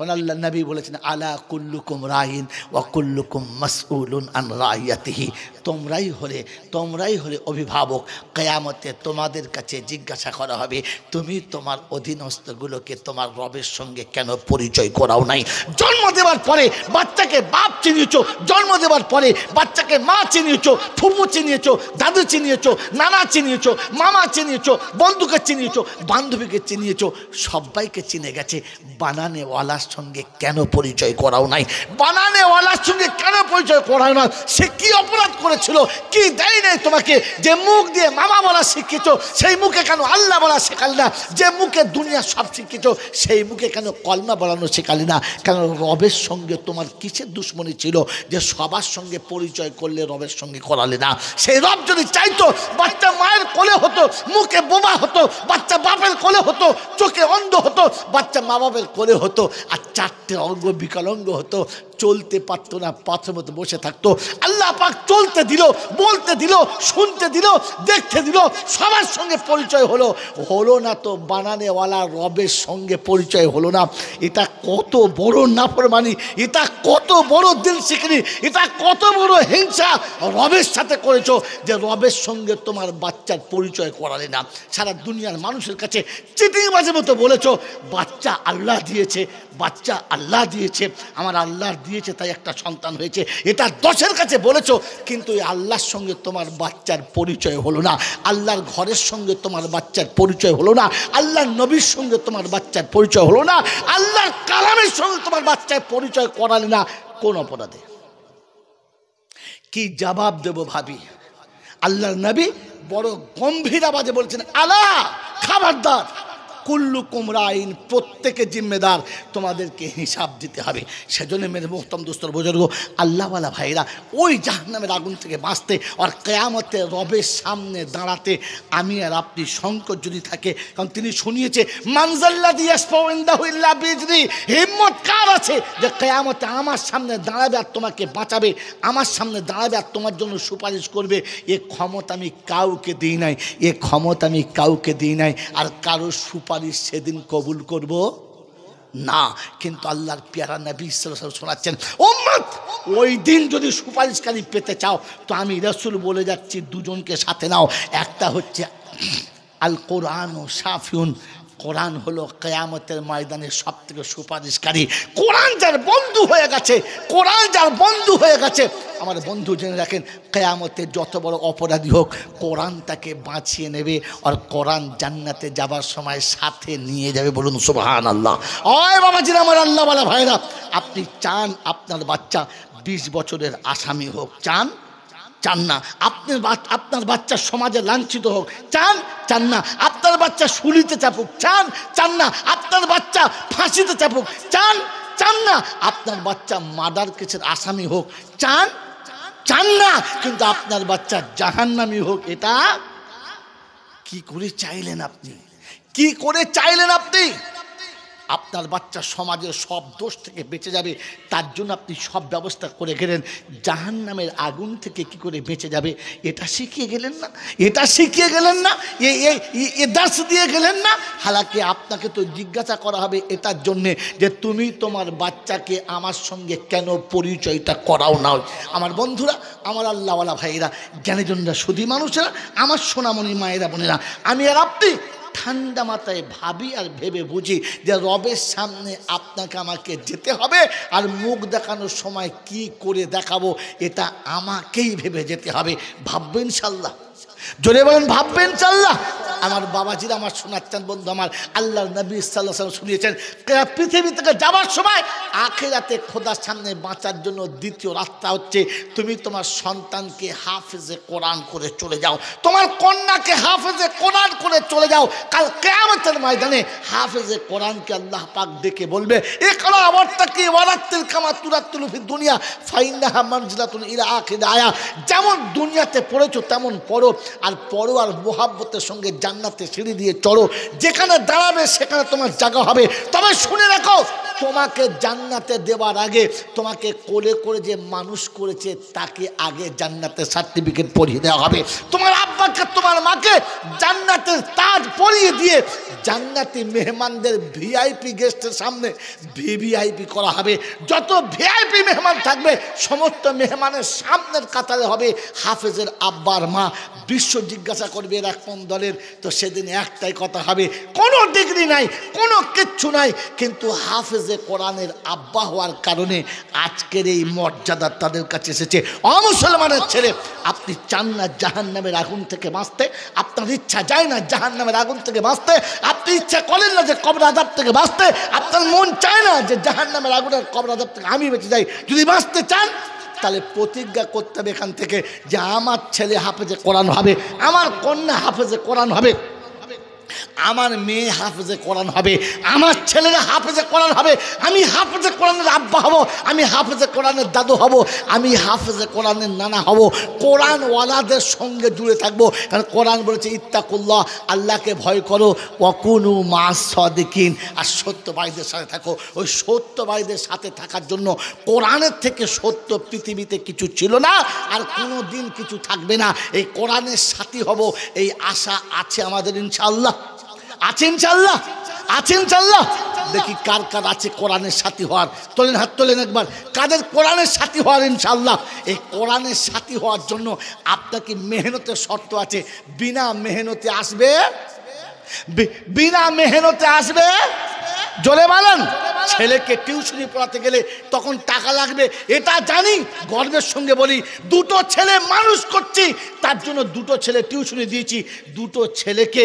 কারণ আল্লাহ নবী বলেছেন আলা কুল্লুকুম রাইন ওয়া কুল্লুকুম মাসউলুন আন রাইয়াতিহি, তোমরাই হলে অভিভাবক। কিয়ামতে তোমাদের কাছে জিজ্ঞাসা করা হবে তুমি তোমার অধীনস্থগুলোকে তোমার রবের সঙ্গে কেন পরিচয় করাও নাই। জন্ম দেওয়ার পরে বাচ্চাকে বাপ চিনিয়েছো, জন্ম দেওয়ার পরে বাচ্চাকে মা চিনিয়েছো, ফুফু চিনিয়েছো, দাদু চিনিয়েছো, নানা চিনিয়েছো, মামা চিনিয়েছো, বন্ধুকে চিনিয়েছো, বান্ধবীকে চিনিয়েছো, সবাইকে চিনে গেছে। বানানেওয়ালার সঙ্গে কেন পরিচয় করাও নাই? বানানেওয়ালার সঙ্গে কেন পরিচয় করাও না? সে কি অপরাধ করেছিল? কি দেয় নাই তোমাকে? যে মুখ দিয়ে মামা বলা শিখেছো সেই মুখে কেন আল্লাহ বলা শেখালি না? যে মুখে দুনিয়া সব শিখেছো সেই মুখে কেন কলমা বলানো শেখালি না? কেন রবের সঙ্গে তোমার কিসের দুশ্মনী ছিল যে সবার সঙ্গে পরিচয় করলে রবের সঙ্গে করালে না? সেই রব যদি চাইতো বাচ্চা মায়ের কোলে হতো, মুখে বোবা হতো, বাচ্চা বাপের কোলে হতো, চোখে অন্ধ হতো, বাচ্চা মা বাপের কোলে হতো, আর চারটে অঙ্গ বিকলাঙ্গ হতো, চলতে পারতো না, পাথরের মতো বসে থাকতো। আল্লাহ পাক চলতে দিল, বলতে দিল, শুনতে দিল, দেখতে দিল, সবার সঙ্গে পরিচয় হলো না তো বানানেওয়ালা রবের সঙ্গে পরিচয় হলো না। এটা কত বড় নাফরমানি, এটা কত বড় দিল শিখনি, এটা কত বড় হিংসা রবের সাথে করেছো যে রবের সঙ্গে তোমার বাচ্চার পরিচয় করালে না। সারা দুনিয়ার মানুষের কাছে চিটিংবাজের মতো বলেছো বাচ্চা আল্লাহ দিয়েছে, বাচ্চা আল্লাহ দিয়েছে, আমার আল্লাহর দিয়েছে তাই একটা সন্তান হয়েছে, এটা দশের কাছে বলেছো, কিন্তু এই আল্লাহর সঙ্গে তোমার বাচ্চার পরিচয় হলো না, আল্লাহর ঘরের সঙ্গে তোমার বাচ্চার পরিচয় হলো না, আল্লাহর নবীর সঙ্গে তোমার বাচ্চার পরিচয় হলো না, আল্লাহর কালামের সঙ্গে তোমার বাচ্চার পরিচয় করালে না। কোন অপরাধে? কি জবাব দেব ভাবি? আল্লাহর নবী বড় গম্ভীর আওয়াজে বলছেন আলা, খবরদার, কুল্লুকুম রাইন, প্রত্যেকে জিম্মেদার, তোমাদেরকে হিসাব দিতে হবে। সেজন্য মেরে মোহতরম দোস্তর বুজুর্গ, আল্লাহওয়ালা ভাইরা, ওই জাহান্নামের আগুন থেকে বাঁচতে আর কিয়ামতে রবের সামনে দাঁড়াতে আমি আর আপনি সংকট যদি থাকে, কারণ তিনি শুনিয়েছে মানজাল্লাযী ইয়াশফাউ ইনদাহু ইল্লা বিইজনি, হিম্মত কার আছে যে কিয়ামতে আমার সামনে দাঁড়াবে আর তোমাকে বাঁচাবে, আমার সামনে দাঁড়াবে আর তোমার জন্য সুপারিশ করবে? এ ক্ষমতা আমি কাউকে দিই নাই, এ ক্ষমতা আমি কাউকে দিই নাই, আর কারো সুপারিশ সেদিন কবুল করব না। কিন্তু আল্লাহর পেয়ারা নবী সাল্লাল্লাহু আলাইহি ওয়াসাল্লাম শোনাচ্ছেন উম্মত, ওই দিন যদি সুপারিশকারী পেতে চাও তো আমি রাসূল বলে যাচ্ছি দুজনকে সাথে নাও। একটা হচ্ছে আল কোরআন ও শাফিউন, কোরআন হলো কিয়ামতের ময়দানে সব থেকে সুপারিশকারী। কোরআন যার বন্ধু হয়ে গেছে, কোরআন যার বন্ধু হয়ে গেছে, আমার বন্ধু জেনে রাখেন কিয়ামতে যত বড় অপরাধী হোক কোরআন তাকে বাঁচিয়ে নেবে, আর কোরআন জান্নাতে যাবার সময় সাথে নিয়ে যাবে। বলুন সুবহানাল্লাহ। ওই বাবাজিরা, আমার আল্লাহওয়ালা ভাইরা, আপনি চান আপনার বাচ্চা 20 বছরের আসামি হোক? চান না? আপনার বাচ্চা সমাজে লাঞ্ছিত হোক? চান না? আপনার বাচ্চা শুলিতে চাপুক? চান না? আপনার বাচ্চা ফাঁসিতে চাপুক? চান না? আপনার বাচ্চা মার্ডার কেসের আসামি হোক? চান না? কিন্তু আপনার বাচ্চা জাহান্নামী হোক, এটা কি করে চাইলেন আপনি? কি করে চাইলেন আপনি? আপনার বাচ্চা সমাজের সব দোষ থেকে বেঁচে যাবে, তার জন্য আপনি সব ব্যবস্থা করে গেলেন। জাহান্নামের আগুন থেকে কি করে বেঁচে যাবে এটা শিখিয়ে গেলেন না? এটা শিখিয়ে গেলেন না? এ দাস দিয়ে গেলেন না? হালাকি আপনাকে তো জিজ্ঞাসা করা হবে এটার জন্যে যে তুমি তোমার বাচ্চাকে আমার সঙ্গে কেন পরিচয়টা করাও না। আমার বন্ধুরা, আমার আল্লাহওয়ালা ভাইয়েরা, জ্ঞানীজনরা, সুধী মানুষেরা, আমার সোনামণি মায়েরা বোনেরা, আমি আর আপনি ঠান্ডা মাথায় ভাবি আর ভেবে বুঝি যে রবের সামনে আপনাকে আমাকে যেতে হবে, আর মুখ দেখানোর সময় কি করে দেখাবো এটা আমাকেই ভেবে যেতে হবে। ভাববেন ইনশাল্লাহ? জোরে বলেন ভাববেন ইনশাল্লাহ? আমার বাবাজিরা, আমার শোনাচ্ছেন বন্ধু, আমার আল্লাহর নবী সাল্লাল্লাহু আলাইহি ওয়াসাল্লাম শুনিয়েছেন পৃথিবী থেকে যাবার সময় আখিরাতে খোদার সামনে বাঁচার জন্য দ্বিতীয় রাস্তা হচ্ছে তুমি তোমার সন্তানকে হাফেজে কোরআন করে চলে যাও, তোমার কন্যাকে হাফেজে কোরআন করে চলে যাও। কাল কিয়ামতের ময়দানে হাফেজে কোরআনকে আল্লাহ পাক ডেকে বলবে ইকরা ওয়াত্তাকি ওয়ারাত্তিল কামা তুরাত্তিলু ফিদ দুনিয়া ফাইন্নাহা মানজিলাতুন ইলা আখির আয়া। যেমন দুনিয়াতে পড়েছো তেমন পড়ো, আর পড়ো আর মোহাব্বতের সঙ্গে জান্নাতে সিঁড়ি দিয়ে চড়ো, যেখানে দাঁড়াবে সেখানে তোমার জায়গা হবে। তবে শুনে রাখো, তোমাকে জান্নাতে দেওয়ার আগে তোমাকে কোলে করে যে মানুষ করেছে তাকে আগে জান্নাতের সার্টিফিকেট পরিয়ে দেওয়া হবে। তোমার আব্বাকে তোমার মাকে জান্নাতের তাজ পরিয়ে দিয়ে জান্নাতি মেহমানদের ভিআইপি গেস্টের সামনে ভিভিআইপি করা হবে। যত ভিআইপি মেহমান থাকবে সমস্ত মেহমানের সামনের কাতারে হবে হাফেজের আব্বার মা। বিশ্ব জিজ্ঞাসা করবে এরা কোন দলের, তো সেদিন একটাই কথা হবে, কোনো ডিগ্রি নাই, কোনো কিচ্ছু নাই, কিন্তু হাফেজে কোরআনের আব্বা হওয়ার কারণে আজকের এই মর্যাদা তাদের কাছে এসেছে। অমুসলমানের ছেলে, আপনি চান না জাহান্নামের আগুন থেকে বাঁচতে, আপনার ইচ্ছা যায় না জাহান্নামের আগুন থেকে বাঁচতে, আপনি ইচ্ছা করেন না যে কবর আযাব থেকে বাঁচতে, আপনার মন চায় না যে জাহান্নামের আগুনের কবর আযাব থেকে আমি বেঁচে যাই। যদি বাঁচতে চান তাহলে প্রতিজ্ঞা করতে হবে এখান থেকে যে আমার ছেলে হাফেজে কোরআন হবে, আমার কন্যা হাফেজে কোরআন হবে, আমার মেয়ে হাফেজে কোরআন হবে, আমার ছেলেরা হাফেজে কোরআন হবে, আমি হাফেজে কোরআনের আব্বা হব, আমি হাফেজে কোরআনের দাদু হব, আমি হাফেজে কোরআনের নানা হব। কোরআনওয়ালাদের সঙ্গে জুড়ে থাকবো, কারণ কোরআন বলেছে ইত্তাকুল্লাহ, আল্লাহকে ভয় করো, ওয়াকুনু মাস সাদিকিন, আর সত্যবাদীদের সাথে থাকো। ওই সত্যবাদীদের সাথে থাকার জন্য কোরআনের থেকে সত্য পৃথিবীতে কিছু ছিল না, আর কোনো দিন কিছু থাকবে না। এই কোরআনের সাথী হব, এই আশা আছে আমাদের ইনশাআল্লাহ। আছে ইনশাআল্লাহ, আছে ইনশাআল্লাহ। দেখি কার কার আছে কোরআনের সাথী হওয়ার, তোলেন হাত তোলেন একবার, কাদের কোরআনের সাথী হওয়ার ইনশাআল্লাহ। এই কোরআনের সাথী হওয়ার জন্য আপনাকে মেহনতের শর্ত আছে। বিনা মেহনতে আসবে, বিনা মেহনতে আসবে, জোরে বলেন। ছেলেকে টিউশনি পড়াতে গেলে তখন টাকা লাগবে, এটা জানি, গর্বের সঙ্গে বলি। দুটো ছেলে মানুষ করছি, তার জন্য দুটো ছেলে টিউশনি দিয়েছি, দুটো ছেলেকে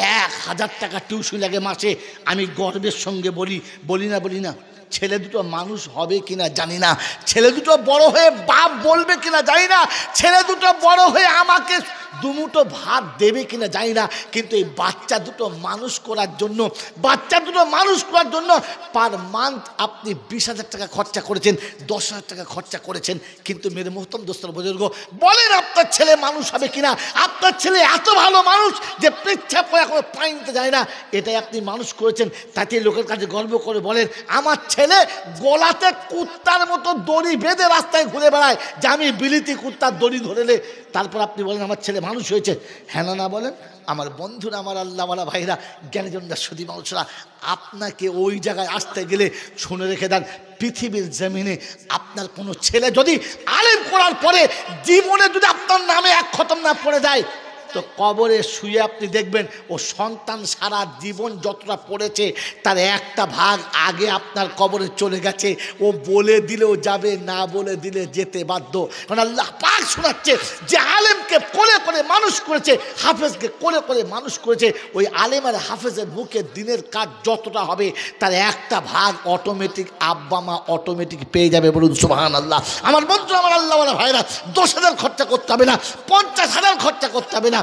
1000 টাকা টিউশনি লাগে মাসে। আমি গর্বের সঙ্গে বলি, বলি না। ছেলে দুটো মানুষ হবে কিনা জানি না, ছেলে দুটো বড় হয়ে বাপ বলবে কিনা জানি না, ছেলে দুটো বড় হয়ে আমাকে দুমুটো ভাত দেবে কিনা জানি না, কিন্তু এই বাচ্চা দুটো মানুষ করার জন্য, পার মান্থ আপনি 20,000 টাকা খরচা করেছেন, 10,000 টাকা খরচা করেছেন। কিন্তু মেরে মোহতম দোস্তর বুজুর্গ বলেন, আপনার ছেলে মানুষ হবে কিনা? আপনার ছেলে এত ভালো মানুষ যে পেচ্ছাপ করে এখন পানি নিতে যায় না, এটাই আপনি মানুষ করেছেন। তাতে লোকের কাছে গর্ব করে বলেন, আমার ছেলে গলাতে কুত্তার মতো দড়ি বেঁধে রাস্তায় ঘুরে বেড়ায়, যে আমি বিলিতি কুত্তার দড়ি ধরেলে। তারপর আপনি বলেন আমার ছেলে মানুষ হয়েছে। হ্যাঁ না বলেন? আমার বন্ধুরা, আমার আল্লাহওয়ালা ভাইরা, জ্ঞানীজনরা, সুধী মানুষরা, আপনাকে ওই জায়গায় আসতে গেলে শুনে রেখে দেন, পৃথিবীর জমিনে আপনার কোনো ছেলে যদি আলেম করার পরে জীবনে যদি আপনার নামে এক খতম না পড়ে যায়, তো কবরে শুয়ে আপনি দেখবেন ও সন্তান সারা জীবন যতটা পড়েছে তার একটা ভাগ আগে আপনার কবরে চলে গেছে। ও বলে দিলেও যাবে, না বলে দিলে যেতে বাধ্য। কারণ আল্লাহ পাক শোনাচ্ছে যে আলেমকে কোলে করে মানুষ করেছে, হাফেজকে কোলে করে মানুষ করেছে, ওই আলেম আর হাফেজের মুখে দিনের কাজ যতটা হবে তার একটা ভাগ অটোমেটিক আব্বা মা অটোমেটিক পেয়ে যাবে। বলুন সুবহানাল্লাহ। আমার বন্ধু, আমার আল্লাহওয়ালা ভাইরা, 10,000 খরচা করতে হবে না, 50,000 খরচা করতে হবে না,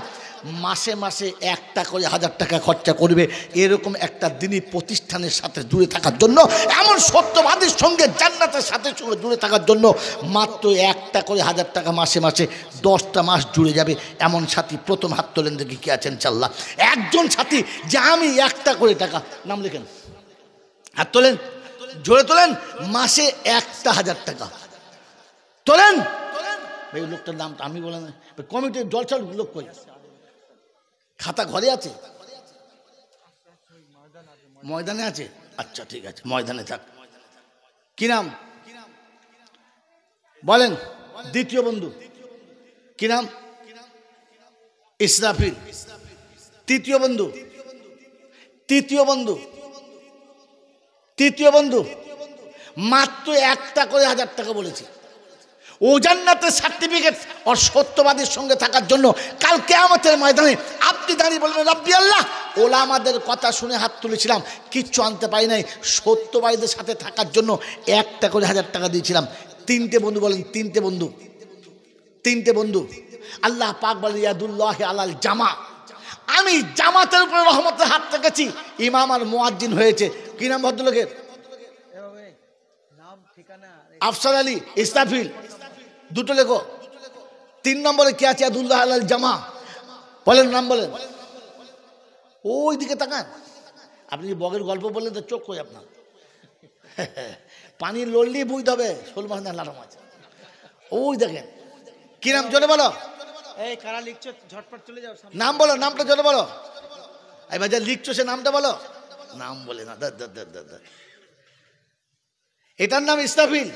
মাসে মাসে একটা করে 1000 টাকা খরচা করবে। এরকম একটা দিনই প্রতিষ্ঠানের সাথে জুড়ে থাকার জন্য, এমন সত্যবাদীর সঙ্গে জান্নাতের সাথে সঙ্গে জুড়ে থাকার জন্য মাত্র একটা করে 1000 টাকা মাসে মাসে 10টা মাস জুড়ে যাবে। এমন সাথী প্রথম হাত তোলেন দেখি কে আছেন ইনশাআল্লাহ। একজন সাথী যে আমি একটা করে টাকা, নাম লেখেন, হাত তোলেন, জোরে তোলেন, মাসে 1000 টাকা তোলেন। এই লোকটার নামটা আমি বলে না, কমিটির জলসার লোক কই? খাতা ঘরে আছে, ময়দানে আছে? আচ্ছা ঠিক আছে, ময়দানে থাক। কি নাম বলেন? দ্বিতীয় বন্ধু কি নাম? ইসরাফিল। তৃতীয় বন্ধু, তৃতীয় বন্ধু, তৃতীয় বন্ধু মাত্র একটা করে 1000 টাকা বলেছি। ও জান্নাতের সার্টিফিকেট আর সত্যবাদীর সঙ্গে থাকার জন্য কাল কিয়ামতের ময়দানে আপনি দাঁড়িয়ে বলবেন, রব্বি আল্লাহ, ওলামাদের কথা শুনে হাত তুলেছিলাম, কিচ্ছু আনতে পারি নাই, সত্যবাদীদের সাথে থাকার জন্য একটা করে 1000 টাকা দিয়েছিলাম। 3টে বন্ধু বলেন, 3টে বন্ধু, 3টে বন্ধু। আল্লাহ পাক বলেন ইয়াদুল্লাহ আলাল জামা, আমি জামাতের উপরে রহমতের হাত রেখেছি। ইমাম আর মুয়াজ্জিন হয়েছে। কি নাম ভদ্রলোকের? আফসার আলী, ইসরাফিল, দুটো লেখো। 3 নম্বরে কে আছে? ইয়াদুল্লাহ আলাল জামা। বলেন, নাম বলেন। ওই দিকে তাকান। আপনি বগের গল্প বললেন তো চোখ কই আপনার? পানি লড়লি বুঝতে হবে শোল মাছ না লাটা মাছ। ওই দেখেন কি নাম জোরে বলো, এই কারা লিখছো ঝটপট চলে যাও সামনে। নাম বলো, নামটা জোরে বলো। এবার যা লিখছো সে নামটা বলো। নাম বলে না, এটার নাম ইসরাফিল,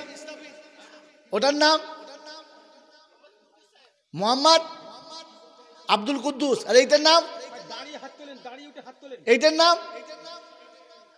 ওটার নাম মোহাম্মদ আব্দুল কুদ্দুস, আর এইটার নাম দাঁড়িয়ে হাত তোলেন, দাঁড়িয়ে উঠে হাত তোলেন। এইটার নাম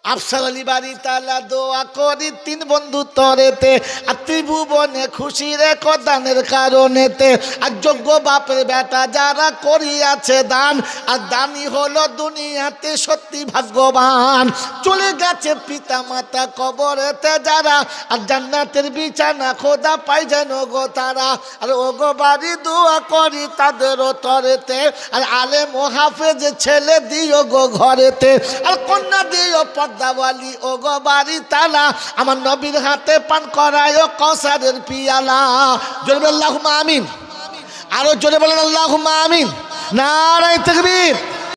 আফসার আলী বাড়ি তালা দোয়া করি তিন বন্ধু তরেতে আর ত্রিভুবনে খুশি রে কদানের কারণেতে আর যোগ্য বাপের বেটা যারা করিয়াছে দান আর দানি হলো দুনিয়াতে সত্যি ভাগ্যবান। চলে গেছে পিতা মাতা কবরেতে যারা আর জান্নাতের বিছানা খোদা পাই যেন গো তারা। আর ও গো বাড়ি দোয়া করি তাদেরও তরেতে আর আলেম ও হাফেজ ছেলে দিও গো ঘরেতে আর কন্যা দিও পর্দাওয়ালি ও গো বাড়ি তালা আমার নবীর হাতে পান করায় কৌসারের পিয়ালা। জোরে বলেন আল্লাহুম্মা আমিন, আরো জোরে বলেন আল্লাহুম্মা আমিন। নারায়ে তাকবীর।